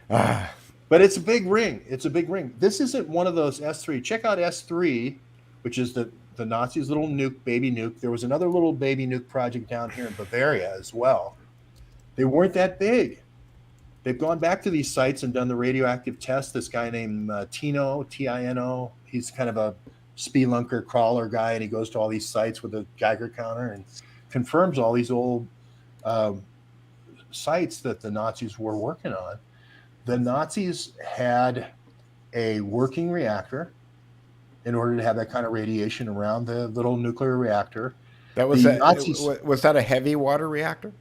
Speaker 7: But it's a big ring. It's a big ring. This isn't one of those S3. Check out S3, which is the Nazis' little nuke, baby nuke. There was another little baby nuke project down here in Bavaria as well. They weren't that big. They've gone back to these sites and done the radioactive tests. This guy named Tino, Tino, he's kind of a spelunker crawler guy, and he goes to all these sites with a Geiger counter and confirms all these old sites that the Nazis were working on. The Nazis had a working reactor in order to have that kind of radiation around the little nuclear reactor.
Speaker 6: Was that a heavy water reactor?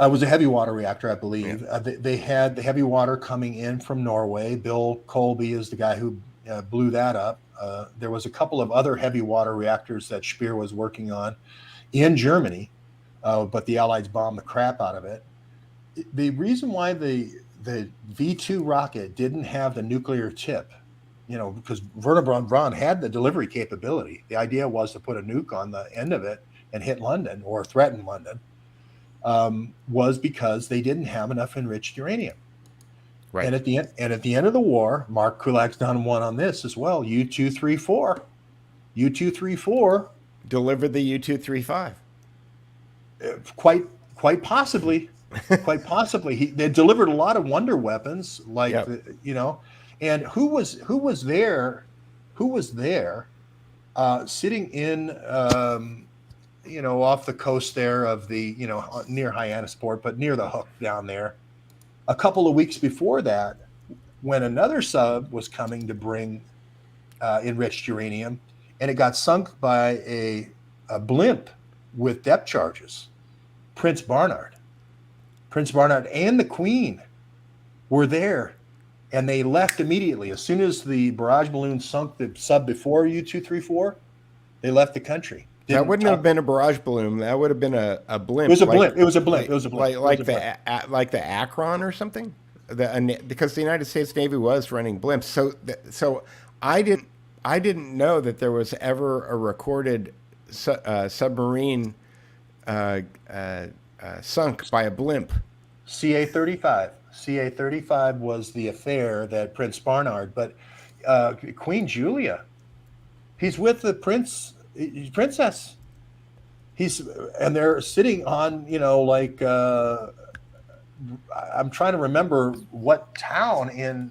Speaker 7: It was a heavy water reactor, I believe. Yeah. They had the heavy water coming in from Norway. Bill Colby is the guy who blew that up. There was a couple of other heavy water reactors that Speer was working on in Germany, but the Allies bombed the crap out of it. The reason why the V2 rocket didn't have the nuclear tip, because Werner von Braun had the delivery capability. The idea was to put a nuke on the end of it and hit London or threaten London, was because they didn't have enough enriched uranium. Right. And at the end of the war, Mark Kulak's done one on this as well. U-234
Speaker 6: delivered the U-235.
Speaker 7: Quite possibly. Quite possibly. They delivered a lot of wonder weapons, like, and who was there sitting in, off the coast there of the, near Hyannisport, but near the hook down there, a couple of weeks before that, when another sub was coming to bring enriched uranium, and it got sunk by a blimp with depth charges. Prince Barnard and the Queen were there, and they left immediately. As soon as the barrage balloon sunk the sub before U-234, they left the country.
Speaker 6: That wouldn't have been a barrage balloon. That would have been a blimp.
Speaker 7: It was a blimp. It was a blimp.
Speaker 6: Like the Akron or something. Because the United States Navy was running blimps. So I didn't know that there was ever a recorded submarine sunk by a blimp.
Speaker 7: CA-35. CA-35 was the affair that Prince Barnard, but Queen Julia, he's with the princess. And they're sitting on, like I'm trying to remember what town in,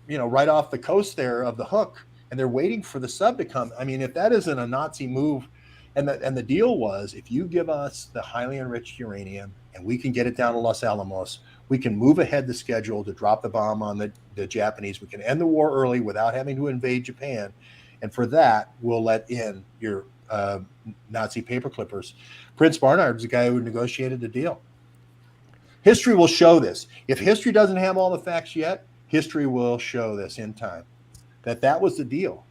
Speaker 7: right off the coast there of the Hook, and they're waiting for the sub to come. I mean, if that isn't a Nazi move, and the deal was, if you give us the highly enriched uranium and we can get it down to Los Alamos, we can move ahead the schedule to drop the bomb on the Japanese. We can end the war early without having to invade Japan. And for that, we'll let in your Nazi paper clippers. Prince Barnard was the guy who negotiated the deal. History will show this. If history doesn't have all the facts yet, history will show this in time, that was the deal.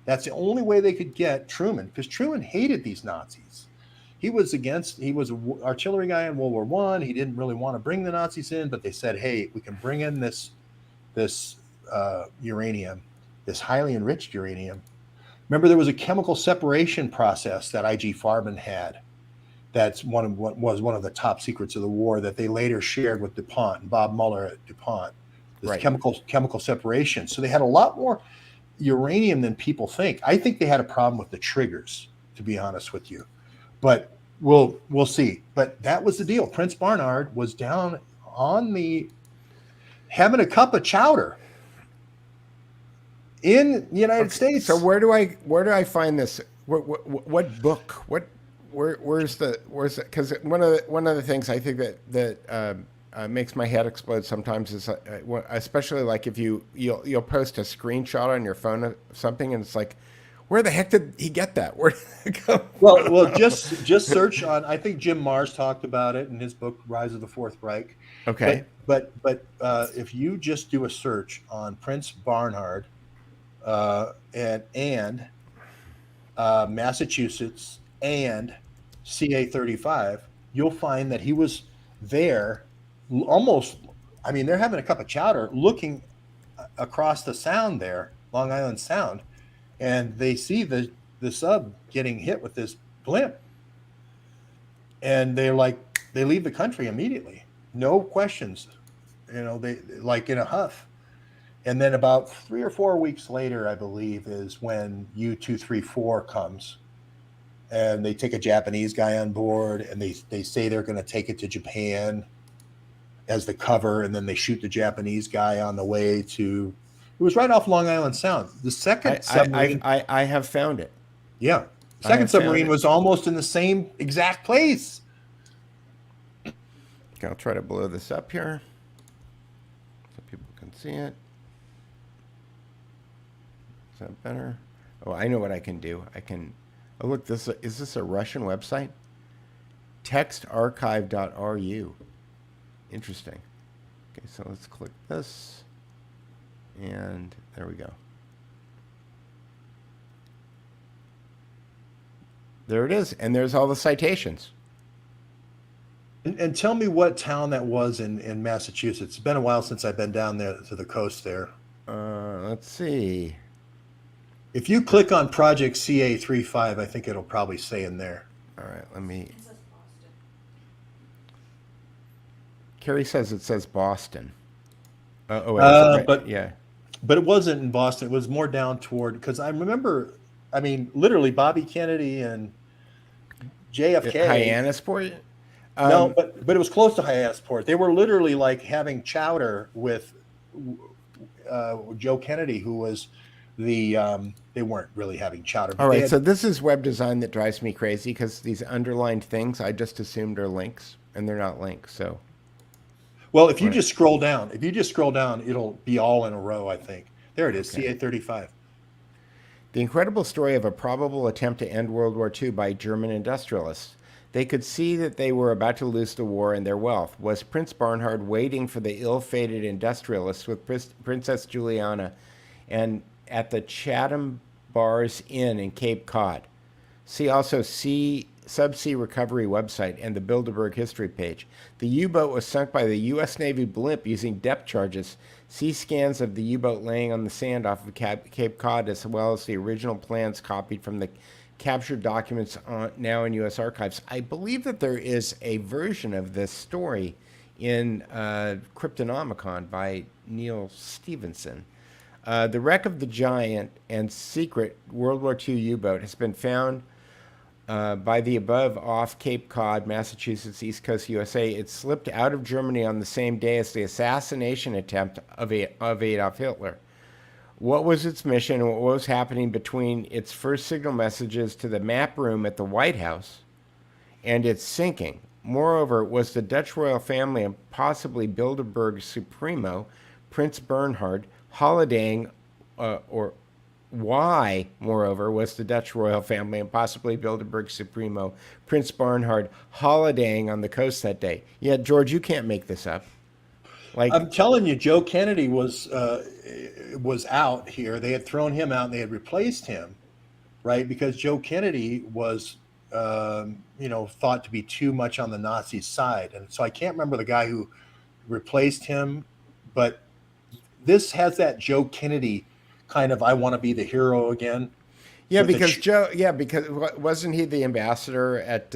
Speaker 7: That's the only way they could get Truman, because Truman hated these Nazis. He was an artillery guy in World War I. He didn't really want to bring the Nazis in, but they said, hey, we can bring in this uranium, this highly enriched uranium. Remember, there was a chemical separation process that I.G. Farben had. That's was one of the top secrets of the war that they later shared with DuPont and Bob Mueller at DuPont. This
Speaker 6: Right.
Speaker 7: chemical separation. So they had a lot more uranium than people think. I think they had a problem with the triggers, to be honest with you. But we'll see. But that was the deal. Prince Barnard was down on having a cup of chowder in the United States.
Speaker 6: So where do I find this? What book? Where's the? Because one of the things I think that makes my head explode sometimes is especially like if you'll post a screenshot on your phone of something and it's like, where the heck did he get that? Where did it come?
Speaker 7: Well, just search on. I think Jim Marrs talked about it in his book Rise of the Fourth Reich.
Speaker 6: Okay.
Speaker 7: But if you just do a search on Prince Barnard and Massachusetts and CA-35, you'll find that he was there almost. I mean, they're having a cup of chowder looking across the sound there, Long Island Sound, and they see the sub getting hit with this blimp, and they leave the country immediately, no questions, they like in a huff. And then about 3 or 4 weeks later, I believe, is when U-234 comes, and they take a Japanese guy on board, and they say they're going to take it to Japan as the cover, and then they shoot the Japanese guy on the way to. It was right off Long Island Sound. The second submarine.
Speaker 6: I have found it.
Speaker 7: Yeah, the second submarine was almost in the same exact place.
Speaker 6: Okay, I'll try to blow this up here so people can see it. Is that better? Oh, I know what I can do. Oh, look, is this a Russian website? Textarchive.ru. Interesting. Okay, so let's click this. And there we go. There it is. And there's all the citations.
Speaker 7: And tell me what town that was in Massachusetts. It's been a while since I've been down there to the coast there.
Speaker 6: Let's see.
Speaker 7: If you click on Project CA-35, I think it'll probably say in there.
Speaker 6: All right, let me.
Speaker 8: It says Boston.
Speaker 6: Carrie says it says Boston. Yeah.
Speaker 7: But it wasn't in Boston. It was more down toward, because I remember, I mean, literally Bobby Kennedy and JFK.
Speaker 6: Hyannisport?
Speaker 7: No, but it was close to Hyannisport. They were literally like having chowder with Joe Kennedy, who was they weren't really having chowder.
Speaker 6: All right, so this is web design that drives me crazy, because these underlined things I just assumed are links, and they're not links. So,
Speaker 7: well, if you just scroll down, it'll be all in a row. I think there it is, okay. CA-35.
Speaker 6: The incredible story of a probable attempt to end World War II by German industrialists. They could see that they were about to lose the war and their wealth. Was Prince Barnard waiting for the ill-fated industrialists with Princess Juliana and at the Chatham Bars Inn in Cape Cod? See also Subsea Recovery website and the Bilderberg history page. The U-boat was sunk by the U.S. Navy blimp using depth charges. See scans of the U-boat laying on the sand off of Cape Cod, as well as the original plans copied from the captured documents now in U.S. archives. I believe that there is a version of this story in Cryptonomicon by Neil Stevenson. The wreck of the giant and secret World War II U-boat has been found by the above off Cape Cod, Massachusetts, East Coast, USA. It slipped out of Germany on the same day as the assassination attempt of Adolf Hitler. What was its mission and what was happening between its first signal messages to the map room at the White House and its sinking? Moreover, was the Dutch royal family and possibly Bilderberg Supremo, Prince Bernhard, holidaying, or why, moreover, was the Dutch royal family and possibly Bilderberg Supremo, Prince Bernhard, holidaying on the coast that day? Yeah, George, you can't make this up. Like,
Speaker 7: I'm telling you, Joe Kennedy was out here. They had thrown him out and they had replaced him, right? Because Joe Kennedy was, thought to be too much on the Nazi side. And so I can't remember the guy who replaced him, but this has that Joe Kennedy kind of, I want to be the hero again.
Speaker 6: Yeah, because because wasn't he the ambassador at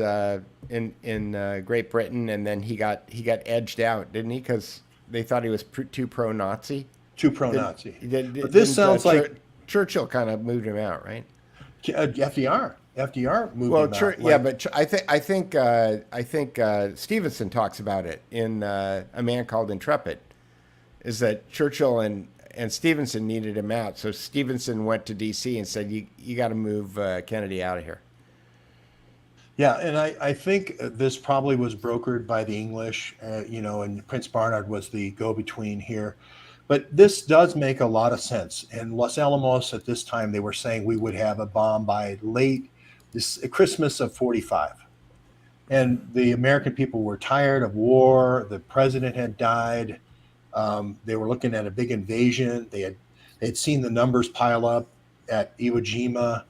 Speaker 6: in Great Britain, and then he got edged out, didn't he? Because they thought he was too pro-Nazi.
Speaker 7: Too pro-Nazi.
Speaker 6: But this sounds like Churchill kind of moved him out, right?
Speaker 7: FDR moved him out.
Speaker 6: Yeah, but I think Stevenson talks about it in A Man Called Intrepid. Is that Churchill and Stevenson needed him out, so Stevenson went to D.C. and said, "You got to move Kennedy out of here."
Speaker 7: Yeah, and I think this probably was brokered by the English, and Prince Bernhard was the go-between here. But this does make a lot of sense. And Los Alamos at this time, they were saying we would have a bomb by Christmas of 45. And the American people were tired of war. The president had died. They were looking at a big invasion. They had seen the numbers pile up at Iwo Jima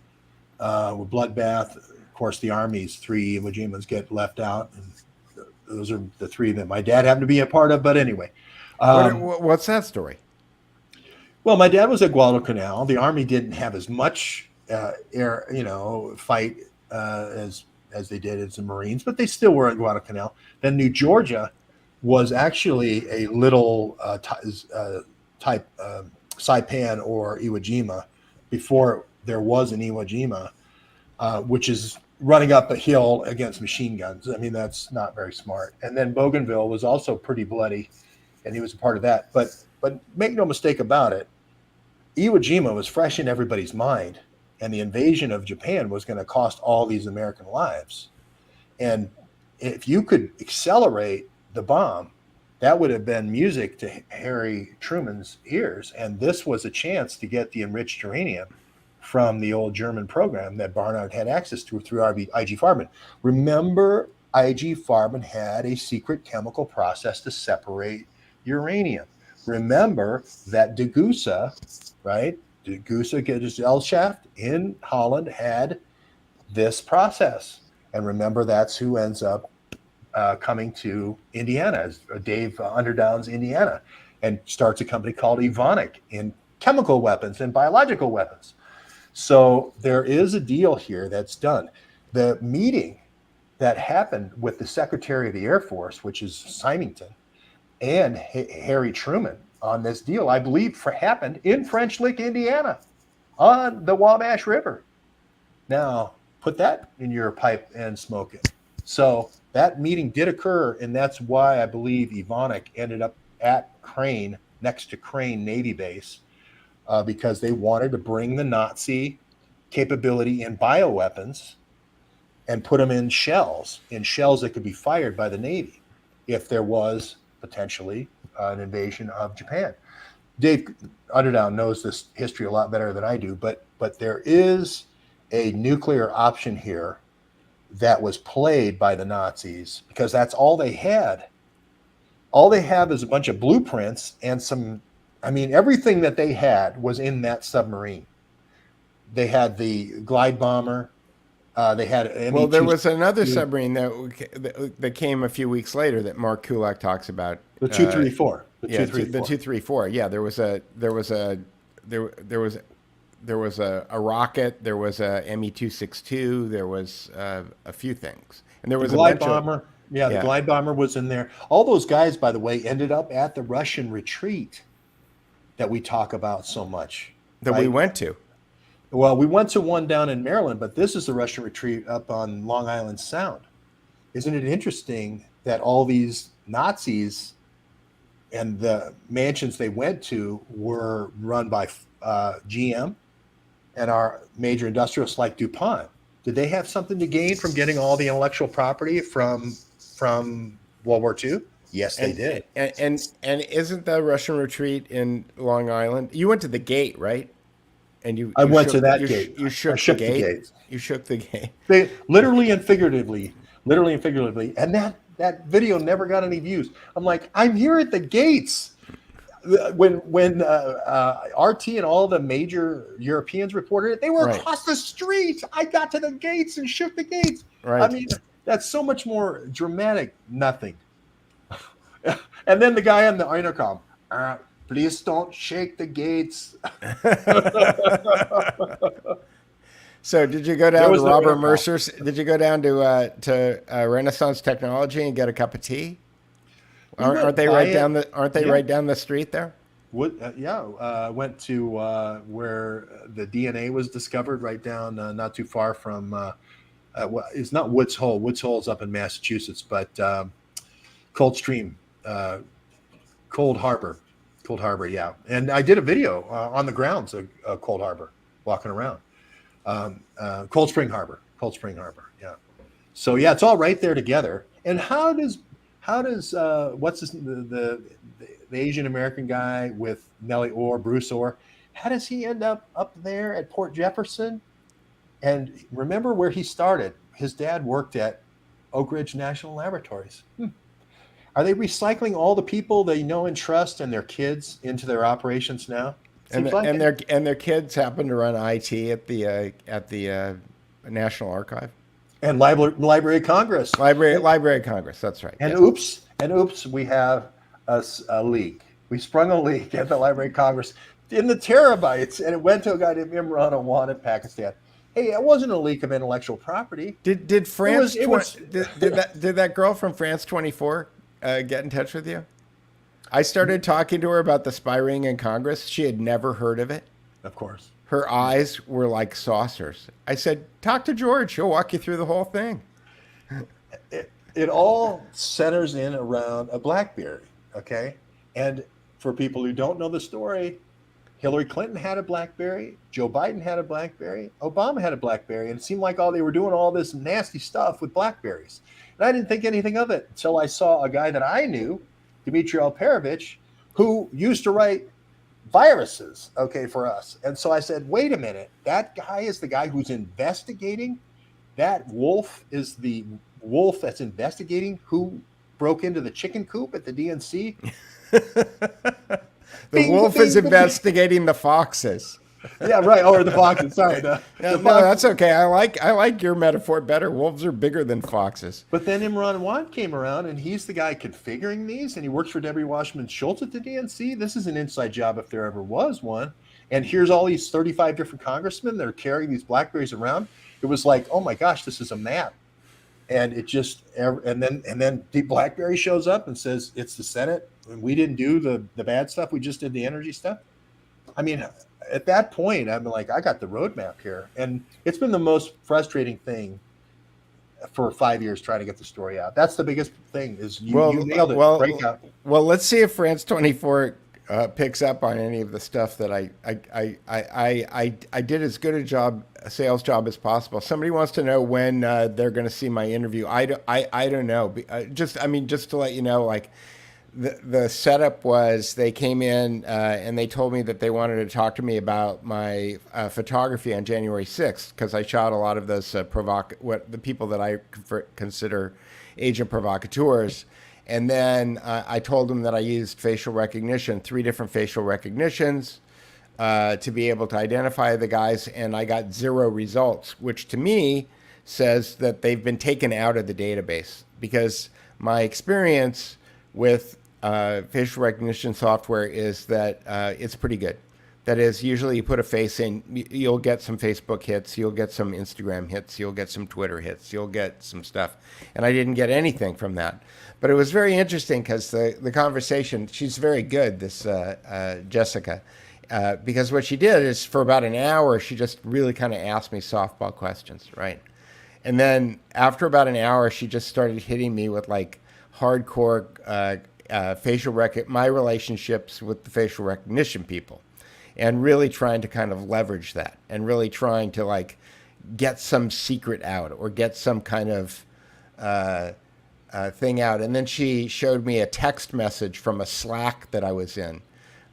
Speaker 7: with bloodbath. Of course, the Army's 3 Iwo Jimas get left out. And those are the 3 that my dad happened to be a part of. But anyway.
Speaker 6: What's that story?
Speaker 7: Well, my dad was at Guadalcanal. The Army didn't have as much fight as they did as the Marines, but they still were at Guadalcanal. Then New Georgia was actually a little type Saipan or Iwo Jima before there was an Iwo Jima, which is running up a hill against machine guns. I mean, that's not very smart. And then Bougainville was also pretty bloody, and he was a part of that. But make no mistake about it, Iwo Jima was fresh in everybody's mind, and the invasion of Japan was going to cost all these American lives. And if you could accelerate the bomb, that would have been music to Harry Truman's ears. And this was a chance to get the enriched uranium from the old German program that Barnard had access to through IG Farben. Remember, IG Farben had a secret chemical process to separate uranium. Remember that de Gusa, right? De Gusa Gesellschaft in Holland had this process. And remember, that's who ends up coming to Indiana, as Dave Underdown's Indiana, and starts a company called Evonik in chemical weapons and biological weapons. So there is a deal here that's done. The meeting that happened with the Secretary of the Air Force, which is Symington, and Harry Truman on this deal, I believe happened in French Lick, Indiana, on the Wabash River. Now, put that in your pipe and smoke it. So that meeting did occur, and that's why I believe Evonik ended up at Crane, next to Crane Navy Base, because they wanted to bring the Nazi capability in bioweapons and put them in shells that could be fired by the Navy if there was potentially an invasion of Japan. Dave Underdown knows this history a lot better than I do, but there is a nuclear option here that was played by the Nazis because that's all they had. All they have is a bunch of blueprints and everything that they had was in that submarine. They had the glide bomber. They had
Speaker 6: well, there was another submarine that came a few weeks later that Mark Kulak talks about.
Speaker 7: The 234.
Speaker 6: The 234. Yeah, there was a rocket. There was a ME-262. There was a few things, and there was
Speaker 7: a glide bomber. Yeah, the glide bomber was in there. All those guys, by the way, ended up at the Russian retreat that we talk about so much.
Speaker 6: That we went to.
Speaker 7: Well, we went to one down in Maryland, but this is the Russian retreat up on Long Island Sound. Isn't it interesting that all these Nazis and the mansions they went to were run by GM and our major industrialists like DuPont? Did they have something to gain from getting all the intellectual property from World War II? Yes, they did.
Speaker 6: And isn't the Russian retreat in Long Island? You went to the gate, right? And
Speaker 7: I went to that gate.
Speaker 6: You shook
Speaker 7: the
Speaker 6: gate.
Speaker 7: gate.
Speaker 6: You shook the gate.
Speaker 7: They literally and figuratively, and that video never got any views. I'm like, I'm here at the gates. When RT and all the major Europeans reported it, they were across the street. I got to the gates and shook the gates.
Speaker 6: Right.
Speaker 7: I mean, that's so much more dramatic. Nothing. And then the guy on the intercom, please don't shake the gates.
Speaker 6: So did you go down to Robert Mercer's? Did you go down to Renaissance Technology and get a cup of tea? Aren't they right down the street there?
Speaker 7: Went to where the DNA was discovered, right down not too far from. It's not Woods Hole. Woods Hole's up in Massachusetts, but Cold Harbor. Yeah. And I did a video on the grounds of Cold Harbor, walking around. Cold Spring Harbor. Yeah. So yeah, it's all right there together. And how does what's this, the Asian American guy with Nellie Orr, Bruce Orr, how does he end up there at Port Jefferson? And remember where he started. His dad worked at Oak Ridge National Laboratories. Are they recycling all the people they know and trust and their kids into their operations now?
Speaker 6: And their kids happen to run IT at the National Archive
Speaker 7: and Library of Congress.
Speaker 6: Library of Congress. That's right.
Speaker 7: And oops, we have a leak. We sprung a leak at the Library of Congress in the terabytes, and it went to a guy named Imran Awan in Pakistan. Hey, it wasn't a leak of intellectual property.
Speaker 6: Did France? Did that girl from France 24 get in touch with you? I started talking to her about the spy ring in Congress. She had never heard of it.
Speaker 7: Of course.
Speaker 6: Her eyes were like saucers. I said, talk to George. He'll walk you through the whole thing.
Speaker 7: It all centers in around a BlackBerry, okay? And for people who don't know the story, Hillary Clinton had a BlackBerry, Joe Biden had a BlackBerry, Obama had a BlackBerry, and it seemed like they were doing all this nasty stuff with BlackBerries. And I didn't think anything of it until I saw a guy that I knew, Dmitry Alperovich, who used to write viruses, okay, for us. And so I said, wait a minute, that guy is the guy who's investigating? That wolf is the wolf that's investigating who broke into the chicken coop at the DNC?
Speaker 6: The wolf is investigating the foxes.
Speaker 7: Yeah, right. Or the foxes. Sorry.
Speaker 6: No, that's okay. I like your metaphor better. Wolves are bigger than foxes.
Speaker 7: But then Imran Awan came around, and he's the guy configuring these, and he works for Debbie Washman Schultz at the DNC. This is an inside job if there ever was one. And here's all these 35 different congressmen that are carrying these BlackBerries around. It was like, oh my gosh, this is a map. And it just, and then the BlackBerry shows up and says it's the Senate, and we didn't do the bad stuff. We just did the energy stuff. I mean, at that point, I'm like, I got the roadmap here, and it's been the most frustrating thing for 5 years trying to get the story out. That's the biggest thing. Is you nailed it.
Speaker 6: Well, let's see if France 24 picks up on any of the stuff that I did as good a sales job as possible. Somebody wants to know when they're going to see my interview. I don't know. Just to let you know, like the setup was they came in and they told me that they wanted to talk to me about my photography on January 6th because I shot a lot of those the people that I consider agent provocateurs. And then I told them that I used facial recognition, 3 different facial recognitions to be able to identify the guys, and I got 0 results, which to me says that they've been taken out of the database because my experience with facial recognition software is that it's pretty good. That is, usually you put a face in, you'll get some Facebook hits, you'll get some Instagram hits, you'll get some Twitter hits, you'll get some stuff. And I didn't get anything from that. But it was very interesting because the conversation, she's very good, this Jessica, because what she did is for about an hour, she just really kind of asked me softball questions, right? And then after about an hour, she just started hitting me with like hardcore my relationships with the facial recognition people, and really trying to kind of leverage that, and really trying to like get some secret out or get some kind of thing out. And then she showed me a text message from a Slack that I was in,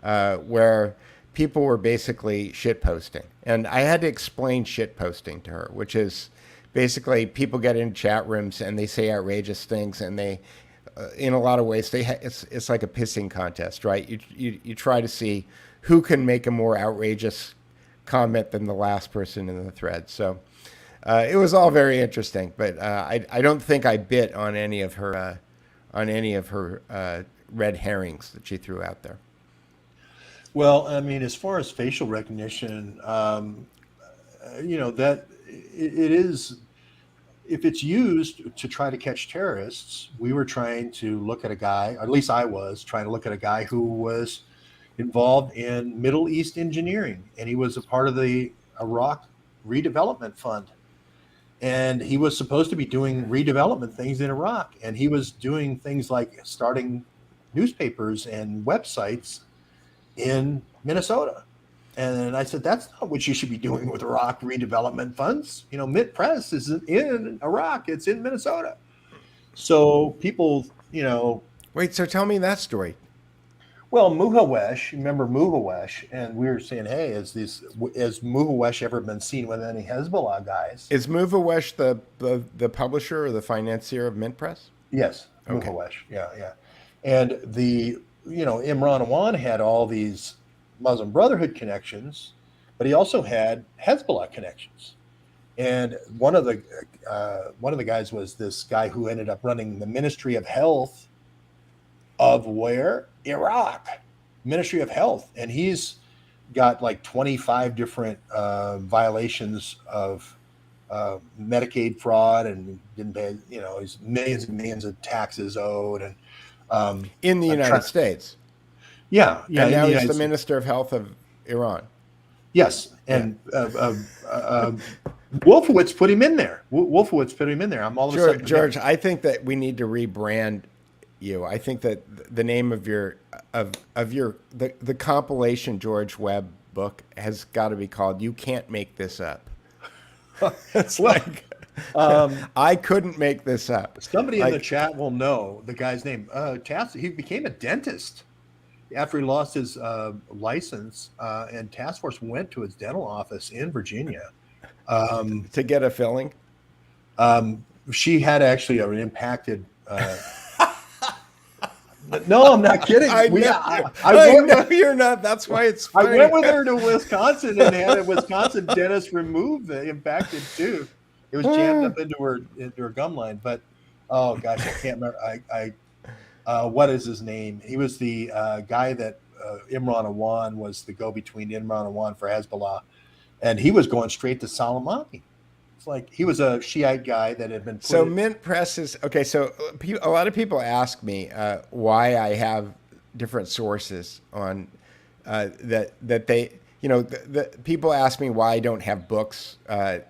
Speaker 6: where people were basically shit posting, and I had to explain shit posting to her, which is basically people get in chat rooms and they say outrageous things, and they, in a lot of ways, it's like a pissing contest, right? You try to see who can make a more outrageous comment than the last person in the thread. So it was all very interesting, but I don't think I bit on any of her red herrings that she threw out there.
Speaker 7: Well, I mean, as far as facial recognition, that it is, if it's used to try to catch terrorists, we were trying to look at a guy, or at least I was trying to look at a guy who was involved in Middle East engineering, and he was a part of the Iraq redevelopment fund. And he was supposed to be doing redevelopment things in Iraq, and he was doing things like starting newspapers and websites in Minnesota. And I said, that's not what you should be doing with Iraq redevelopment funds. Mint Press isn't in Iraq, it's in Minnesota. So people,
Speaker 6: Wait, so tell me that story.
Speaker 7: Well, Muhawesh, remember Muhawesh, and we were saying, hey, has Muhawesh ever been seen with any Hezbollah guys?
Speaker 6: Is Muhawesh the publisher or the financier of Mint Press?
Speaker 7: Yes,
Speaker 6: Okay.
Speaker 7: Muhawesh, yeah. And Imran Awan had all these Muslim Brotherhood connections, but he also had Hezbollah connections. And one of the guys was this guy who ended up running the Ministry of Health of where? Iraq, Ministry of Health. And he's got like 25 different violations of Medicaid fraud, and didn't pay, he's millions and millions of taxes owed. And
Speaker 6: in the United States.
Speaker 7: Yeah.
Speaker 6: And now he's the Minister of Health of Iran.
Speaker 7: Yes. And Wolfowitz put him in there. Wolfowitz put him in there. I'm all of a sudden.
Speaker 6: George, I think that we need to rebrand you. I think that the name of the compilation George Webb book has got to be called "You Can't Make This Up." It's like I couldn't make this up.
Speaker 7: Somebody in the chat will know the guy's name. He became a dentist after he lost his license, and Task Force went to his dental office in Virginia
Speaker 6: to get a filling.
Speaker 7: She had actually an impacted. No, I'm not kidding.
Speaker 6: I know you're not. That's why it's funny.
Speaker 7: I went with her to Wisconsin and had a Wisconsin dentist remove the impacted tooth. It was jammed up into her gum line. But oh gosh, I can't remember. What is his name? He was the guy that Imran Awan was the go-between Imran Awan for Hezbollah, and he was going straight to Soleimani. It's like he was a Shiite guy that had been.
Speaker 6: So Mint Press is okay. So a lot of people ask me why I have different sources on that they. The people ask me why I don't have books, and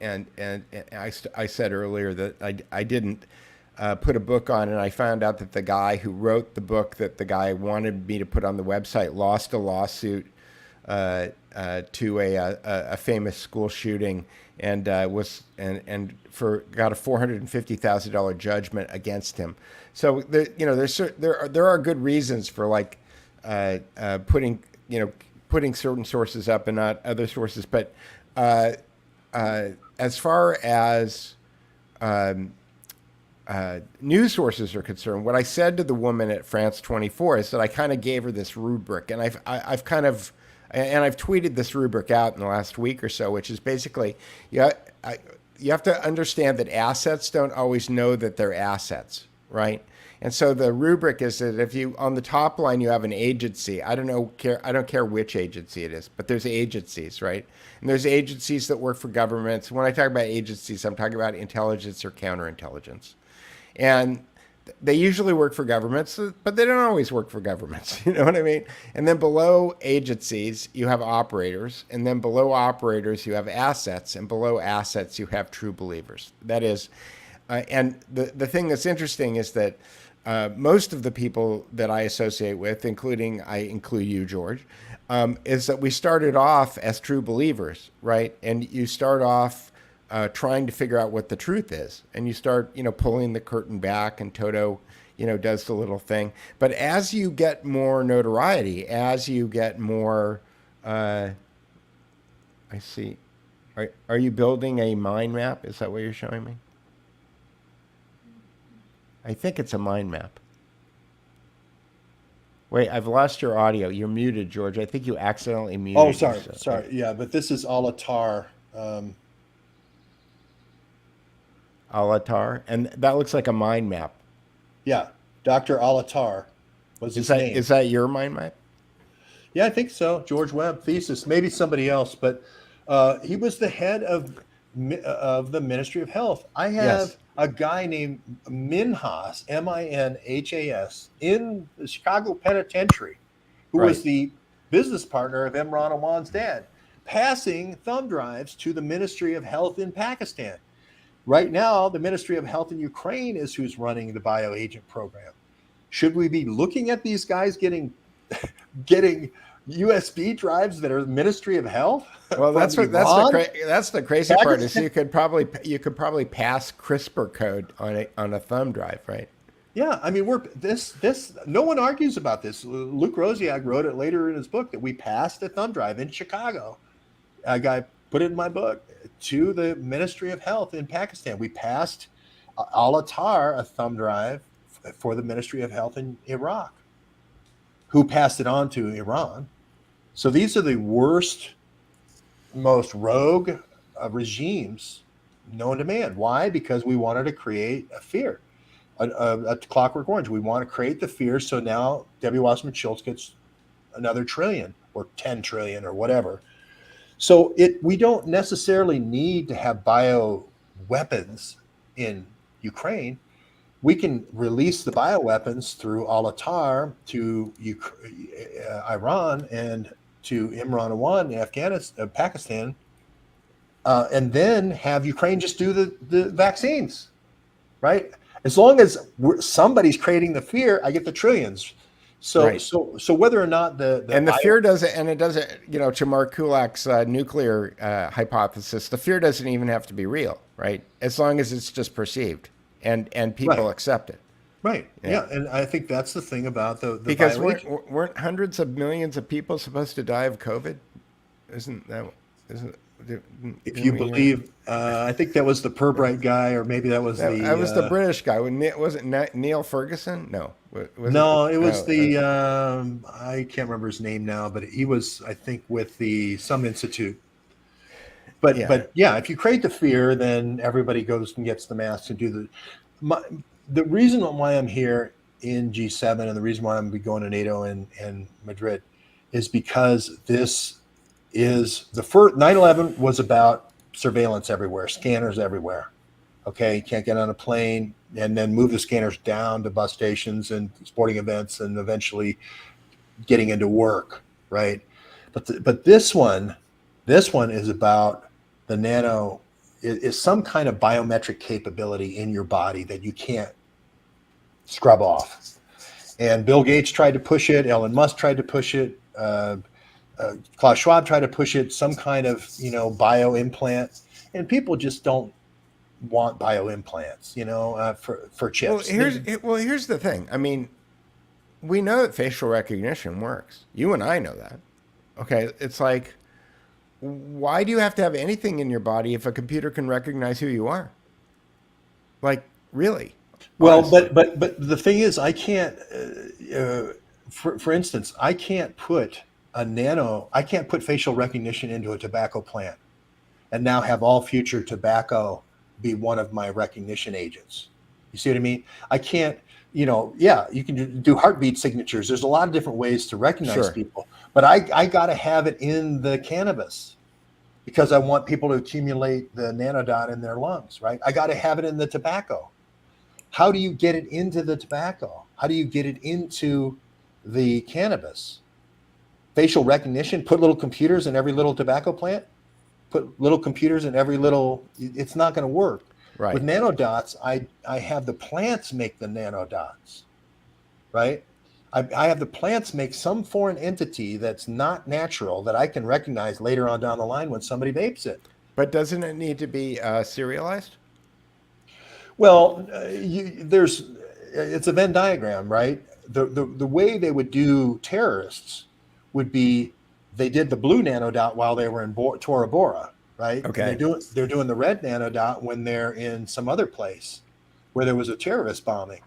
Speaker 6: I said earlier that I didn't put a book on, and I found out that the guy who wrote the book that the guy wanted me to put on the website lost a lawsuit to a famous school shooting, and got a $450,000 judgment against him. So there are good reasons for like putting certain sources up and not other sources. But as far as news sources are concerned, what I said to the woman at France 24 is that I kind of gave her this rubric, and I've tweeted this rubric out in the last week or so, which is basically you have to understand that assets don't always know that they're assets, right? And so the rubric is that if you, on the top line, you have an agency. I don't care which agency it is, but there's agencies, right? And there's agencies that work for governments. When I talk about agencies, I'm talking about intelligence or counterintelligence. And they usually work for governments, but they don't always work for governments. You know what I mean? And then below agencies, you have operators. And then below operators, you have assets. And below assets, you have true believers. That is, and the thing that's interesting is that most of the people that I associate with, I include you, George, is that we started off as true believers, right? And you start off trying to figure out what the truth is. And you start, pulling the curtain back, and Toto, does the little thing. But as you get more notoriety, as you get more, I see. Are you building a mind map? Is that what you're showing me? I think it's a mind map. Wait, I've lost your audio. You're muted, George. I think you accidentally muted.
Speaker 7: Oh, sorry.
Speaker 6: yourself.
Speaker 7: Sorry. Yeah, but this is Alatar.
Speaker 6: Alatar, and that looks like a mind map.
Speaker 7: Yeah, Dr. Alatar was his name.
Speaker 6: Is that your mind map?
Speaker 7: Yeah, I think so. George Webb thesis, maybe somebody else, but he was the head of the Ministry of Health. I have a guy named Minhas, Minhas, in the Chicago Penitentiary, who was the business partner of Imran Awan's dad, passing thumb drives to the Ministry of Health in Pakistan. Right now, the Ministry of Health in Ukraine is who's running the bioagent program. Should we be looking at these guys getting USB drives that are the Ministry of Health?
Speaker 6: Well, that's the crazy part is you could probably pass CRISPR code on a thumb drive, right?
Speaker 7: Yeah, I mean this no one argues about this. Luke Rosiak wrote it later in his book that we passed a thumb drive in Chicago. A guy put it in my book to the Ministry of Health in Pakistan. We passed Alatar a thumb drive for the Ministry of Health in Iraq, who passed it on to Iran. So these are the worst, most rogue regimes known to man. Why? Because we wanted to create a fear, a clockwork orange. We want to create the fear. So now Debbie Wasserman Schultz gets another trillion or 10 trillion or whatever. So we don't necessarily need to have bio weapons in Ukraine. We can release the bioweapons through Alatar to Iran and to Imran Awan in Afghanistan, Pakistan, and then have Ukraine just do the vaccines, right? As long as somebody's creating the fear, I get the trillions. So whether or not the
Speaker 6: fear doesn't, and it doesn't, to Mark Kulak's nuclear hypothesis, the fear doesn't even have to be real, right? As long as it's just perceived. And people accept it.
Speaker 7: Right. Yeah. And I think that's the thing about the
Speaker 6: because weren't hundreds of millions of people supposed to die of COVID? If
Speaker 7: you believe, I think that was the Pirbright guy, or maybe that was
Speaker 6: the British guy. Was it Neil Ferguson? No.
Speaker 7: It was I can't remember his name now, but he was, I think, with some institute. But if you create the fear, then everybody goes and gets the masks and do the reason why I'm here in G7 and the reason why I'm going to NATO and Madrid is because this is the first 9/11 was about surveillance everywhere, scanners everywhere. Okay, you can't get on a plane and then move the scanners down to bus stations and sporting events and eventually getting into work, right? But this one is about the nano is some kind of biometric capability in your body that you can't scrub off. And Bill Gates tried to push it. Elon Musk tried to push it. Klaus Schwab tried to push it. Some kind of bio implant, and people just don't want bio implants, for chips.
Speaker 6: Well, here's the thing. I mean, we know that facial recognition works. You and I know that. Okay, it's like, why do you have to have anything in your body if a computer can recognize who you are? Like, really?
Speaker 7: Well, but the thing is, I can't. For instance, I can't put facial recognition into a tobacco plant, and now have all future tobacco be one of my recognition agents. You see what I mean? I can't. yeah, you can do heartbeat signatures. There's a lot of different ways to recognize
Speaker 6: Sure.
Speaker 7: people, but I got to have it in the cannabis because I want people to accumulate the nanodot in their lungs, right? I got to have it in the tobacco. How do you get it into the tobacco? How do you get it into the cannabis? Facial recognition, put little computers in every little tobacco plant, put little computers in every little, it's not going to work.
Speaker 6: Right.
Speaker 7: With nanodots, I have the plants make the nanodots, right? I have the plants make some foreign entity that's not natural that I can recognize later on down the line when somebody vapes it.
Speaker 6: But doesn't it need to be serialized?
Speaker 7: Well, it's a Venn diagram, right? The way they would do terrorists would be they did the blue nanodot while they were in Tora Bora, right?
Speaker 6: Okay.
Speaker 7: And they're doing the red nanodot when they're in some other place where there was a terrorist bombing.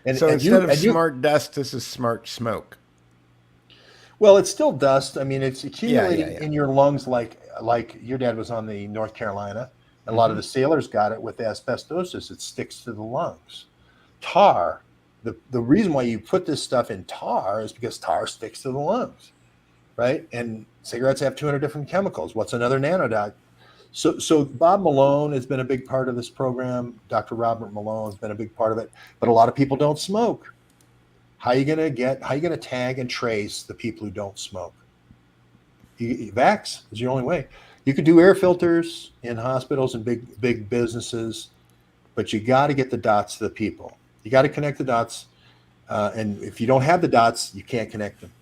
Speaker 7: And,
Speaker 6: So
Speaker 7: and
Speaker 6: instead of
Speaker 7: you,
Speaker 6: smart dust, this is smart smoke.
Speaker 7: well, it's still dust. I mean, it's accumulating
Speaker 6: yeah.
Speaker 7: in your lungs like your dad was on the North Carolina. A lot of the sailors got it with asbestosis. It sticks to the lungs. Tar. The reason why you put this stuff in tar is because tar sticks to the lungs, right? And cigarettes have 200 different chemicals. What's another nanodot? So Bob Malone has been a big part of this program. Dr. Robert Malone has been a big part of it. But a lot of people don't smoke. How are you gonna tag and trace the people who don't smoke? Vax is your only way. You could do air filters in hospitals and big businesses, but you got to get the dots to the people. You got to connect the dots, and if you don't have the dots, you can't connect them.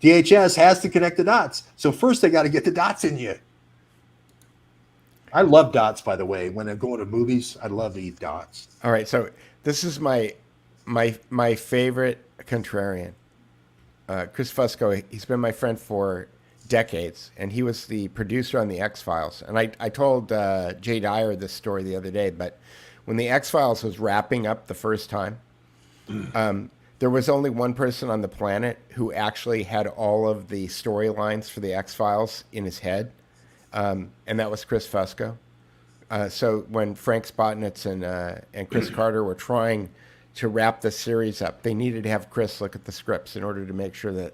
Speaker 7: DHS has to connect the dots. So first, they got to get the dots in you. I love dots, by the way. When I go to movies, I love to eat dots.
Speaker 6: All right, so this is my favorite contrarian, Chris Fusco. He's been my friend for decades, and he was the producer on the X-Files. And I told Jay Dyer this story the other day, but when the X-Files was wrapping up the first time, there was only one person on the planet who actually had all of the storylines for the X-Files in his head, and that was Chris Fusco. So when Frank Spotnitz and Chris Carter were trying to wrap the series up, they needed to have Chris look at the scripts in order to make sure that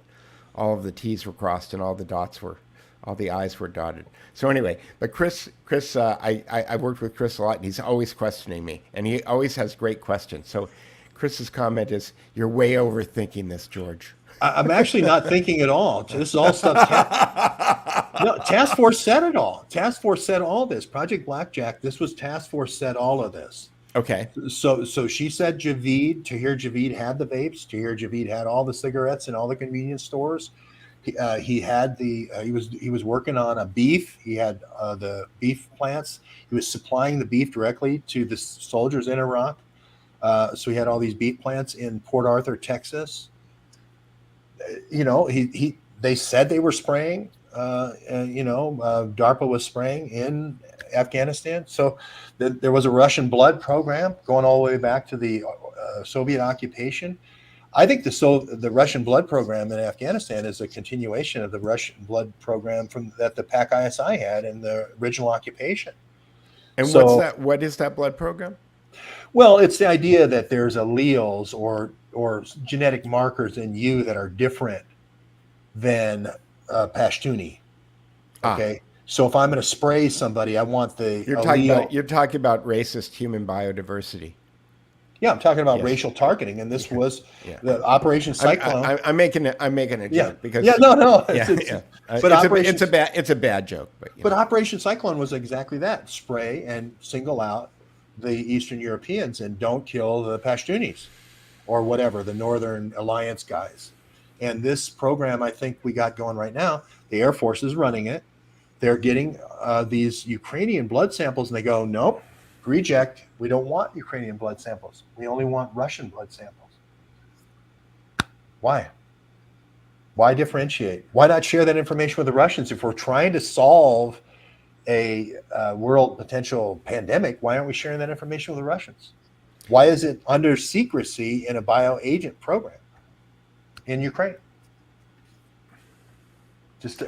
Speaker 6: all of the T's were crossed and all the I's were dotted. So anyway, but Chris, I worked with Chris a lot, and he's always questioning me, and he always has great questions. So Chris's comment is, "You're way overthinking this, George."
Speaker 7: I'm actually not thinking at all. This is all stuff. No, Task Force said it all. Task Force said all this. Project Blackjack. This was Task Force said all of this.
Speaker 6: Okay.
Speaker 7: So she said Javid. Tahir Javid had the vapes. Tahir Javid had all the cigarettes in all the convenience stores. He had he was working on a beef. He had the beef plants. He was supplying the beef directly to the soldiers in Iraq. So he had all these beef plants in Port Arthur, Texas. They said they were spraying. DARPA was spraying in Afghanistan. So there was a Russian blood program going all the way back to the Soviet occupation. I think the Russian blood program in Afghanistan is a continuation of the Russian blood program that the PAC-ISI had in the original occupation.
Speaker 6: And what is that blood program?
Speaker 7: Well, it's the idea that there's alleles or genetic markers in you that are different than Pashtuni. Okay. So if I'm going to spray somebody, I want the allele.
Speaker 6: You're talking about racist human biodiversity.
Speaker 7: Yeah, I'm talking about racial targeting, and this was the Operation Cyclone.
Speaker 6: I'm making a joke because it's a bad joke.
Speaker 7: But Operation Cyclone was exactly that: spray and single out the Eastern Europeans and don't kill the Pashtunis or whatever, the Northern Alliance guys. And this program, I think we got going right now. The Air Force is running it. They're getting these Ukrainian blood samples, and they go, nope, reject. We don't want Ukrainian blood samples. We only want Russian blood samples. Why? Why differentiate? Why not share that information with the Russians? If we're trying to solve a world potential pandemic, why aren't we sharing that information with the Russians? Why is it under secrecy in a bioagent program in Ukraine? Just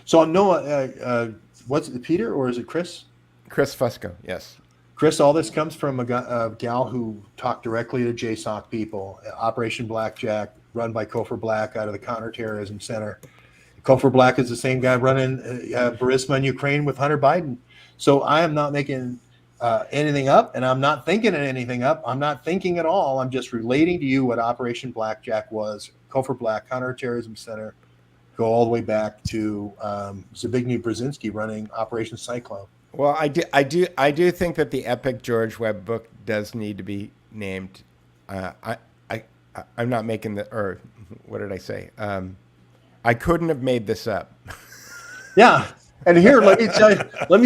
Speaker 7: so Noah, what's it, Peter or is it Chris?
Speaker 6: Chris Fusco, yes.
Speaker 7: Chris, all this comes from a gal who talked directly to JSOC people. Operation Blackjack, run by Kofor Black out of the Counterterrorism Center. Kofor Black is the same guy running Burisma in Ukraine with Hunter Biden. So I am not making anything up, and I'm not thinking anything up. I'm not thinking at all. I'm just relating to you what Operation Blackjack was. Kofor Black, Counterterrorism Center, go all the way back to Zbigniew Brzezinski running Operation Cyclone.
Speaker 6: Well, I do think that the epic George Webb book does need to be named. I'm not making the, or what did I say? I couldn't have made this up.
Speaker 7: Yeah, and here let me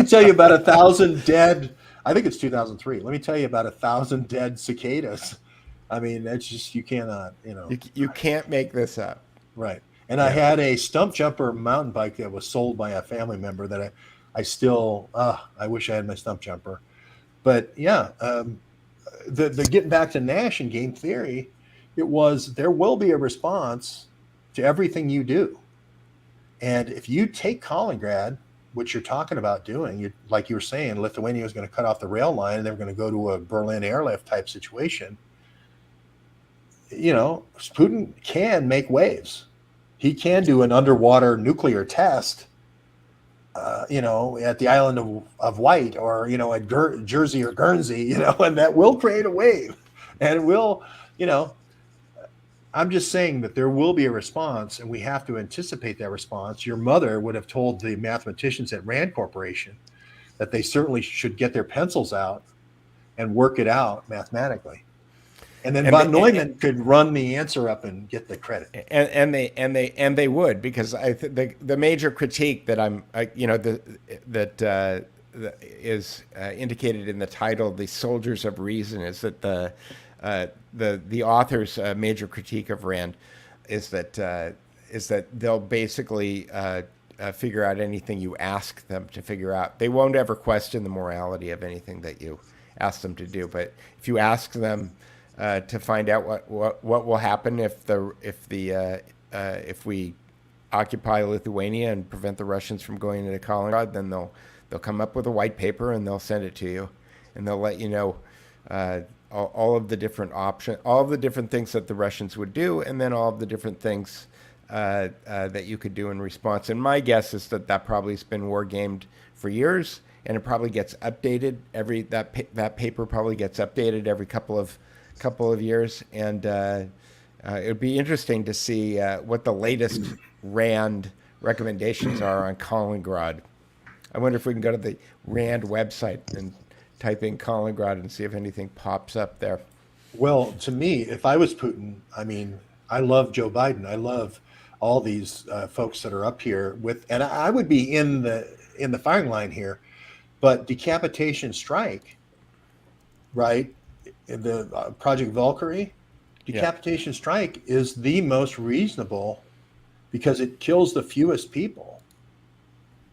Speaker 7: tell you about 1,000 dead. I think it's 2003. Let me tell you about 1,000 dead cicadas. I mean, that's just, you cannot,
Speaker 6: You can't make this up.
Speaker 7: Right. And I had a stump jumper mountain bike that was sold by a family member that I still, I wish I had my stump jumper. But yeah, the getting back to Nash and game theory, it was, there will be a response to everything you do. And if you take Kaliningrad, which you're talking about doing, like you were saying, Lithuania was going to cut off the rail line and they were going to go to a Berlin airlift type situation. Putin can make waves. He can do an underwater nuclear test, at the island of Wight, or, at Jersey or Guernsey, and that will create a wave. And will, I'm just saying that there will be a response, and we have to anticipate that response. Your mother would have told the mathematicians at Rand Corporation that they certainly should get their pencils out and work it out mathematically. And then von Neumann could run the answer up and get the credit.
Speaker 6: And they would, because the major critique that that is indicated in the title, "The Soldiers of Reason," is that the author's major critique of Rand is that they'll basically figure out anything you ask them to figure out. They won't ever question the morality of anything that you ask them to do. But if you ask them to find out what will happen if we occupy Lithuania and prevent the Russians from going into Kaliningrad, then they'll come up with a white paper and they'll send it to you, and they'll let you know all of the different options, all of the different things that the Russians would do, and then all of the different things that you could do in response. And my guess is that probably has been war gamed for years, and it probably gets updated that paper probably gets updated every couple of years, and it would be interesting to see what the latest Rand recommendations are on Kaliningrad. I wonder if we can go to the Rand website and type in Kaliningrad and see if anything pops up there.
Speaker 7: Well, to me, if I was Putin, I mean, I love Joe Biden. I love all these folks that are up here and I would be in the firing line here, but decapitation strike, right? The Project Valkyrie, decapitation strike is the most reasonable because it kills the fewest people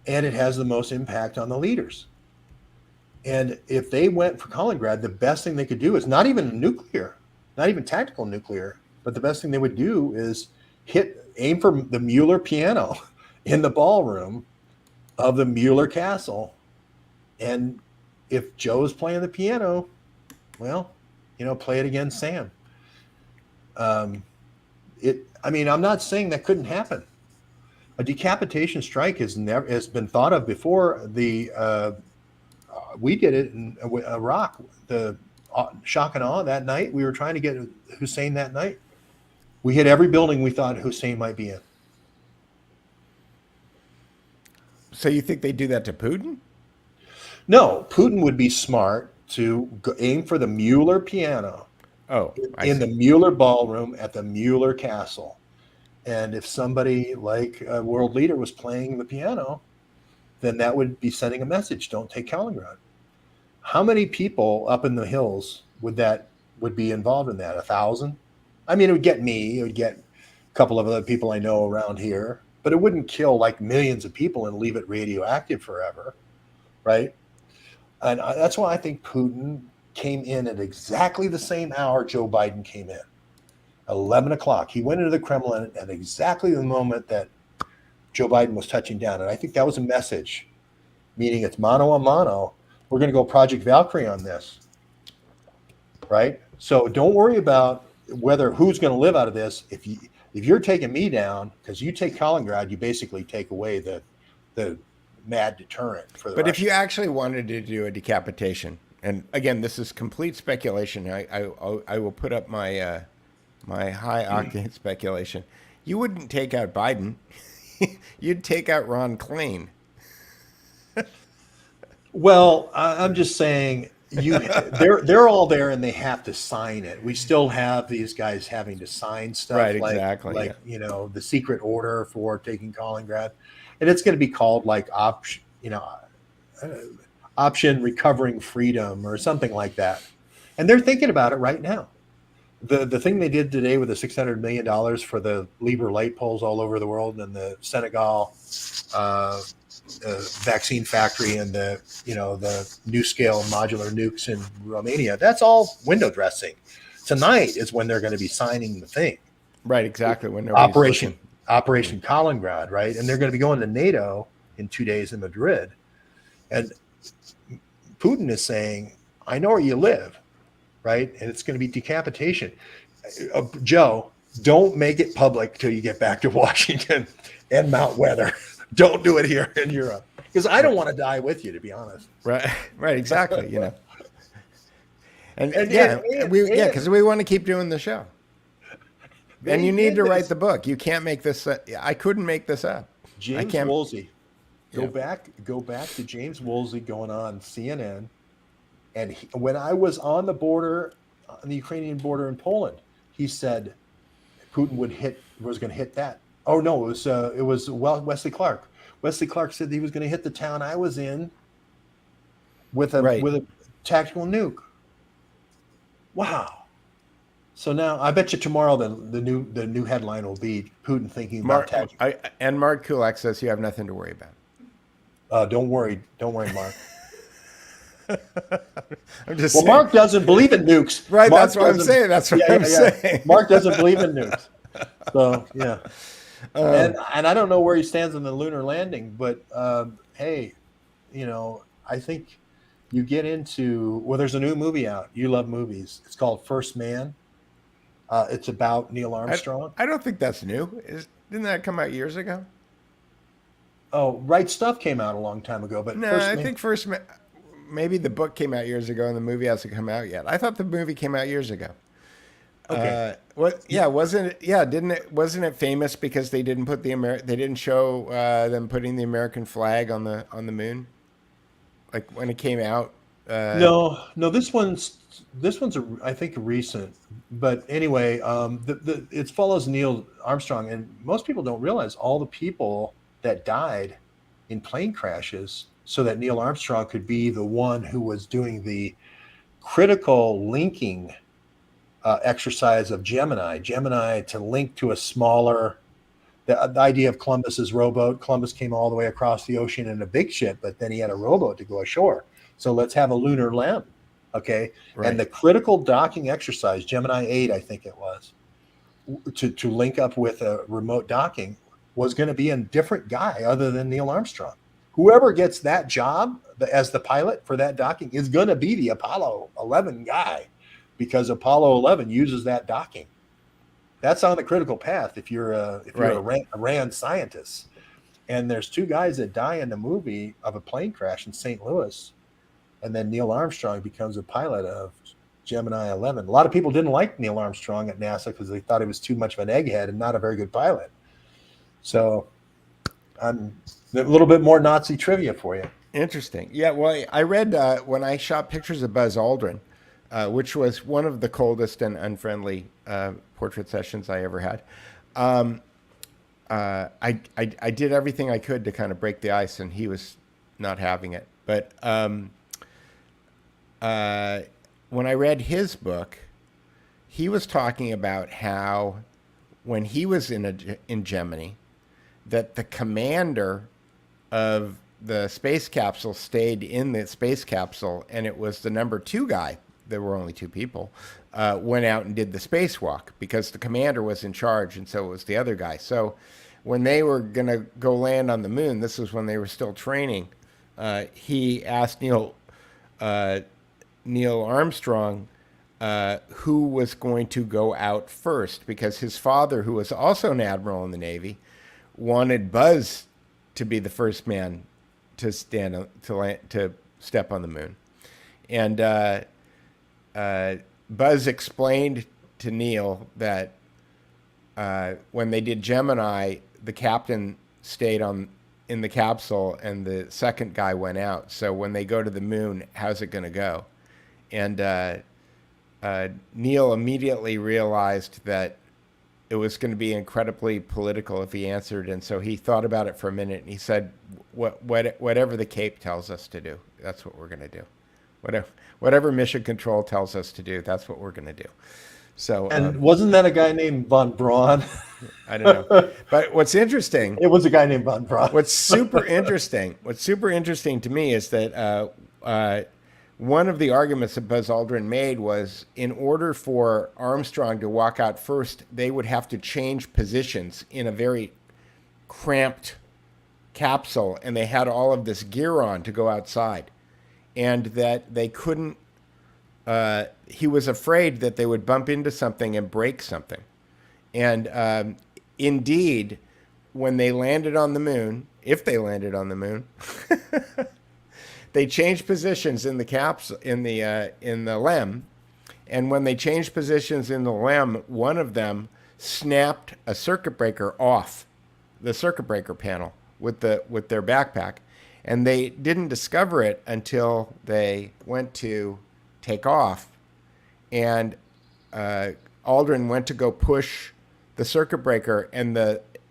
Speaker 7: and it has the most impact on the leaders. And if they went for Kaliningrad, the best thing they could do is not even nuclear, not even tactical nuclear, but the best thing they would do is aim for the Mueller piano in the ballroom of the Mueller Castle. And if Joe's playing the piano, well, play it against Sam. I'm not saying that couldn't happen. A decapitation strike has been thought of before. We did it in Iraq. The shock and awe that night. We were trying to get Hussein that night. We hit every building we thought Hussein might be in.
Speaker 6: So you think they do that to Putin?
Speaker 7: No, Putin would be smart to aim for the Mueller piano in the Mueller ballroom at the Mueller Castle. And if somebody like a world leader was playing the piano, then that would be sending a message: don't take Kaliningrad. How many people up in the hills would be involved in that? 1,000? I mean, it would get me, it would get a couple of other people I know around here, but it wouldn't kill like millions of people and leave it radioactive forever, right? And that's why I think Putin came in at exactly the same hour Joe Biden came in, 11 o'clock. He went into the Kremlin at exactly the moment that Joe Biden was touching down. And I think that was a message, meaning it's mano a mano. We're going to go Project Valkyrie on this, right? So don't worry about who's going to live out of this. If you're taking me down, because you take Kaliningrad, you basically take away the mad deterrent for the
Speaker 6: But
Speaker 7: Russians.
Speaker 6: if you actually wanted to do a decapitation, and again, this is complete speculation. I will put up my my high octane speculation. You wouldn't take out Biden. You'd take out Ron Klain.
Speaker 7: Well, I'm just saying they're all there and they have to sign it. We still have these guys having to sign stuff,
Speaker 6: Right,
Speaker 7: like,
Speaker 6: exactly,
Speaker 7: like
Speaker 6: yeah.
Speaker 7: you know, the secret order for taking Kaliningrad, and it's going to be called like option recovering freedom or something like that. And they're thinking about it right now. The thing they did today with the $600 million for the Libre light poles all over the world, and the Senegal vaccine factory, and the new scale modular nukes in Romania, that's all window dressing. Tonight is when they're going to be signing the thing.
Speaker 6: Right, exactly. When
Speaker 7: Operation Kaliningrad, right? And they're going to be going to NATO in 2 days in Madrid. And Putin is saying, I know where you live, right? And it's going to be decapitation. Joe, don't make it public till you get back to Washington and Mount Weather. Don't do it here in Europe, because I don't want to die with you, to be honest.
Speaker 6: Right, exactly. You know, and
Speaker 7: because
Speaker 6: we want to keep doing the show. And you need to write the book. You can't make this. I couldn't make this up.
Speaker 7: James Woolsey, go back to James Woolsey going on CNN, and when I was on the border, on the Ukrainian border in Poland, he said Putin was going to hit that. Oh no, it was Wesley Clark. Wesley Clark said he was going to hit the town I was in with a tactical nuke. Wow. So now I bet you tomorrow the new headline will be Putin thinking about tactical.
Speaker 6: And Mark Kulak says you have nothing to worry about.
Speaker 7: Don't worry, Mark.
Speaker 6: I'm just
Speaker 7: saying.
Speaker 6: Mark
Speaker 7: doesn't believe in nukes.
Speaker 6: Right, that's what I'm saying. That's what I'm saying.
Speaker 7: Mark doesn't believe in nukes. So yeah. And I don't know where he stands on the lunar landing, but hey, I think you get into, well, there's a new movie out. You love movies. It's called First Man. It's about Neil Armstrong.
Speaker 6: I don't think that's new. Didn't that come out years ago?
Speaker 7: Oh, Right Stuff came out a long time ago, but
Speaker 6: no, I think First Man. Maybe the book came out years ago and the movie hasn't come out yet. I thought the movie came out years ago.
Speaker 7: Okay.
Speaker 6: Wasn't it famous because they didn't put they didn't show them putting the American flag on the moon, like when it came out?
Speaker 7: No, this one's I think recent, but anyway, it follows Neil Armstrong, and most people don't realize all the people that died in plane crashes so that Neil Armstrong could be the one who was doing the critical linking exercise of Gemini to link to a smaller, the idea of Columbus's rowboat. Columbus came all the way across the ocean in a big ship, but then he had a rowboat to go ashore. So let's have a lunar LEM. Okay. Right. And the critical docking exercise, Gemini 8, I think it was, to link up with a remote docking, was going to be a different guy other than Neil Armstrong. Whoever gets that job as the pilot for that docking is going to be the Apollo 11 guy, because Apollo 11 uses that docking. That's on the critical path if you're a RAND scientist. And there's two guys that die in the movie of a plane crash in St. Louis, and then Neil Armstrong becomes a pilot of Gemini 11. A lot of people didn't like Neil Armstrong at NASA because they thought he was too much of an egghead and not a very good pilot. So I'm a little bit more Nazi trivia for you.
Speaker 6: Interesting. Yeah, well, I read when I shot pictures of Buzz Aldrin, which was one of the coldest and unfriendly portrait sessions I ever had. I did everything I could to kind of break the ice, and he was not having it. But when I read his book, he was talking about how when he was in Gemini, that the commander of the space capsule stayed in the space capsule, and it was the number 2 guy. There were only 2 people, went out and did the spacewalk because the commander was in charge, and so it was the other guy. So when they were going to go land on the moon, this was when they were still training, he asked Neil Neil Armstrong who was going to go out first, because his father, who was also an admiral in the Navy, wanted Buzz to be the first man to to step on the moon. And Buzz explained to Neil that when they did Gemini, the captain stayed in the capsule and the second guy went out. So when they go to the moon, how's it going to go? And Neil immediately realized that it was going to be incredibly political if he answered. And so he thought about it for a minute and he said, whatever the Cape tells us to do, that's what we're going to do. Whatever mission control tells us to do, that's what we're going to do. So,
Speaker 7: and wasn't that a guy named von Braun?
Speaker 6: I don't know. But what's interesting,
Speaker 7: it was a guy named von Braun.
Speaker 6: What's super interesting to me is that one of the arguments that Buzz Aldrin made was, in order for Armstrong to walk out first, they would have to change positions in a very cramped capsule, and they had all of this gear on to go outside, and that they couldn't. He was afraid that they would bump into something and break something. And indeed, when they landed on the moon, if they landed on the moon, they changed positions in the capsule, in the LEM. And when they changed positions in the LEM, one of them snapped a circuit breaker off the circuit breaker panel with their backpack. And they didn't discover it until they went to take off, and Aldrin went to go push the circuit breaker, and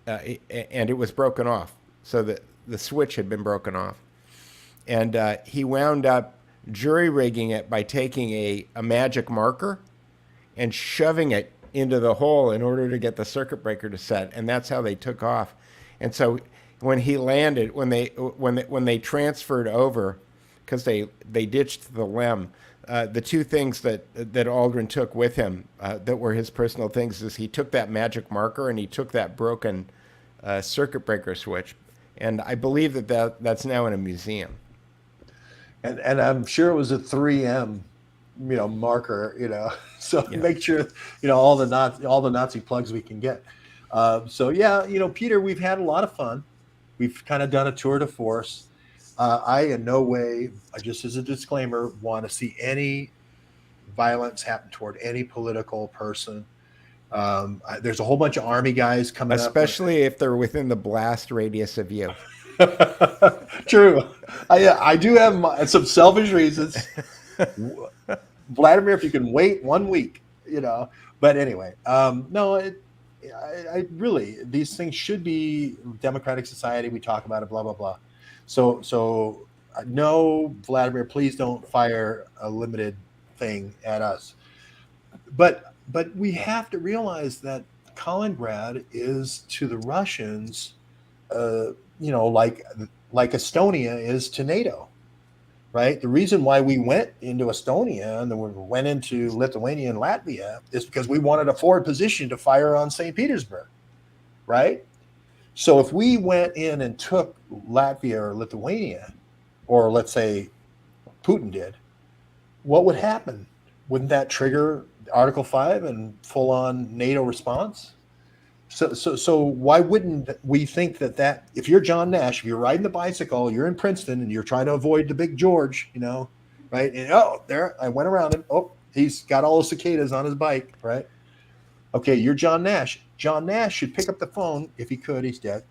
Speaker 6: it was broken off. So the switch had been broken off, and he wound up jury rigging it by taking a magic marker and shoving it into the hole in order to get the circuit breaker to set, and that's how they took off. And so when he landed, when they transferred over, because they ditched the LEM. The two things that Aldrin took with him that were his personal things is he took that magic marker and he took that broken circuit breaker switch, and I believe that's now in a museum.
Speaker 7: And I'm sure it was a 3M, marker, so yeah. Make sure all the Nazi plugs we can get. So yeah, Peter, we've had a lot of fun. We've kind of done a tour de force. I in no way, just as a disclaimer, want to see any violence happen toward any political person. There's a whole bunch of Army guys coming
Speaker 6: especially if they're within the blast radius of you.
Speaker 7: True. I do have some selfish reasons. Vladimir, if you can wait 1 week, But anyway, no, I really, these things should be democratic society. We talk about it, blah, blah, blah. So no, Vladimir, please don't fire a limited thing at us. But we have to realize that Kaliningrad is to the Russians, like Estonia is to NATO, right? The reason why we went into Estonia and then we went into Lithuania and Latvia is because we wanted a forward position to fire on St. Petersburg, right? So if we went in and took Latvia or Lithuania, or let's say Putin did, what would happen? Wouldn't that trigger Article 5 and full-on NATO response? So why wouldn't we think that if you're John Nash, if you're riding the bicycle, you're in Princeton, and you're trying to avoid the big George, right? And there, I went around him. Oh, he's got all those cicadas on his bike, right? Okay, you're John Nash. John Nash should pick up the phone, if he could, he's dead.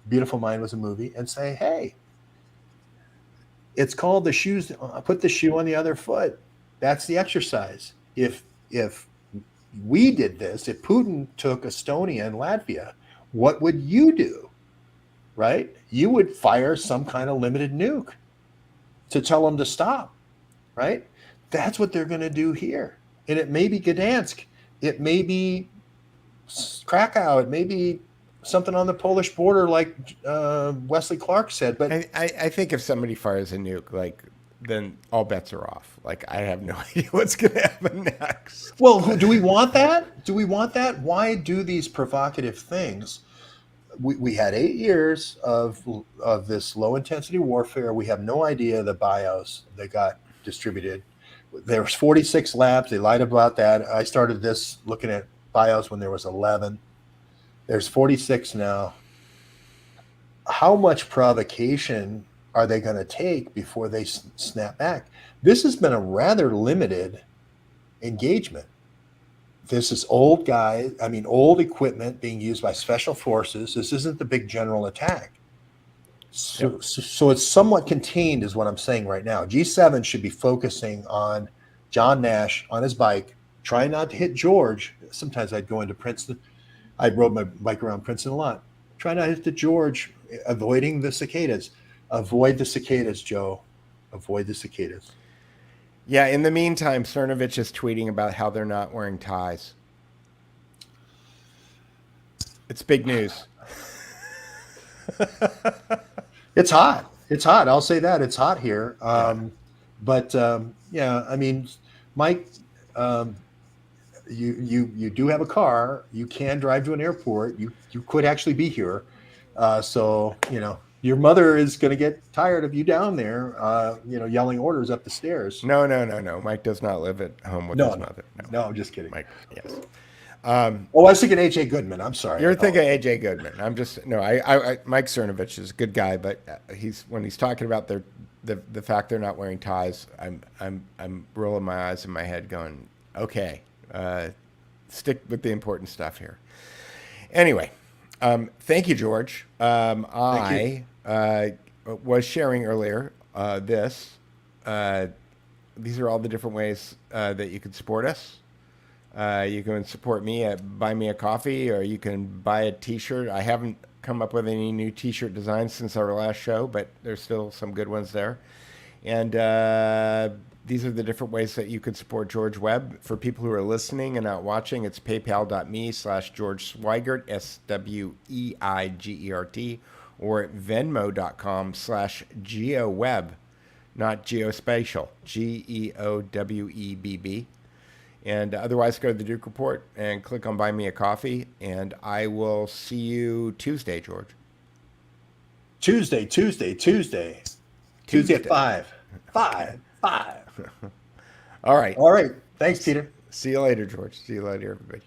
Speaker 7: Beautiful Mind was a movie, and say, hey, it's called the shoes, put the shoe on the other foot. That's the exercise. If we did this, if Putin took Estonia and Latvia, what would you do, right? You would fire some kind of limited nuke to tell them to stop, right? That's what they're going to do here. And it may be Gdansk. It may be Krakow. It may be something on the Polish border, like Wesley Clark said. But
Speaker 6: I think if somebody fires a nuke, then all bets are off. I have no idea what's going to happen next.
Speaker 7: Well, do we want that? Do we want that? Why do these provocative things? We had 8 years of this low intensity warfare. We have no idea the BIOS that got distributed. There was 46 labs. They lied about that. I started this looking at BIOS when there was 11. There's 46 now. How much provocation are they going to take before they snap back? This has been a rather limited engagement. This is old equipment being used by special forces. This isn't the big general attack. So it's somewhat contained is what I'm saying right now. G7 should be focusing on John Nash on his bike, trying not to hit George. Sometimes I'd go into Princeton. I rode my bike around Princeton a lot. Try not to hit the George, avoiding the cicadas. Avoid the cicadas, Joe. Avoid the cicadas.
Speaker 6: Yeah, in the meantime, Cernovich is tweeting about how they're not wearing ties. It's big news.
Speaker 7: It's hot. It's hot. I'll say that. It's hot here. But I mean, Mike, you do have a car. You can drive to an airport. You could actually be here. So, your mother is going to get tired of you down there, yelling orders up the stairs.
Speaker 6: No. Mike does not live at home with his mother.
Speaker 7: No, I'm just kidding.
Speaker 6: Mike, yes.
Speaker 7: I was thinking AJ Goodman. I'm sorry.
Speaker 6: You're thinking AJ Goodman. Mike Cernovich is a good guy, but when he's talking about the fact they're not wearing ties, I'm rolling my eyes in my head, going, okay, stick with the important stuff here. Anyway, thank you, George. I was sharing earlier this. These are all the different ways that you can support us. You can support me at Buy Me a Coffee, or you can buy a T-shirt. I haven't come up with any new T-shirt designs since our last show, but there's still some good ones there. And these are the different ways that you can support George Webb. For people who are listening and not watching, it's paypal.me/George Swigert, SWEIGERT, or at venmo.com/GeoWebb, not geospatial, GEOWEBB. And otherwise, go to the Duke Report and click on Buy Me a Coffee. And I will see you Tuesday, George.
Speaker 7: Tuesday at 5. 5.
Speaker 6: All right.
Speaker 7: Thanks, Peter.
Speaker 6: See you later, George. See you later, everybody.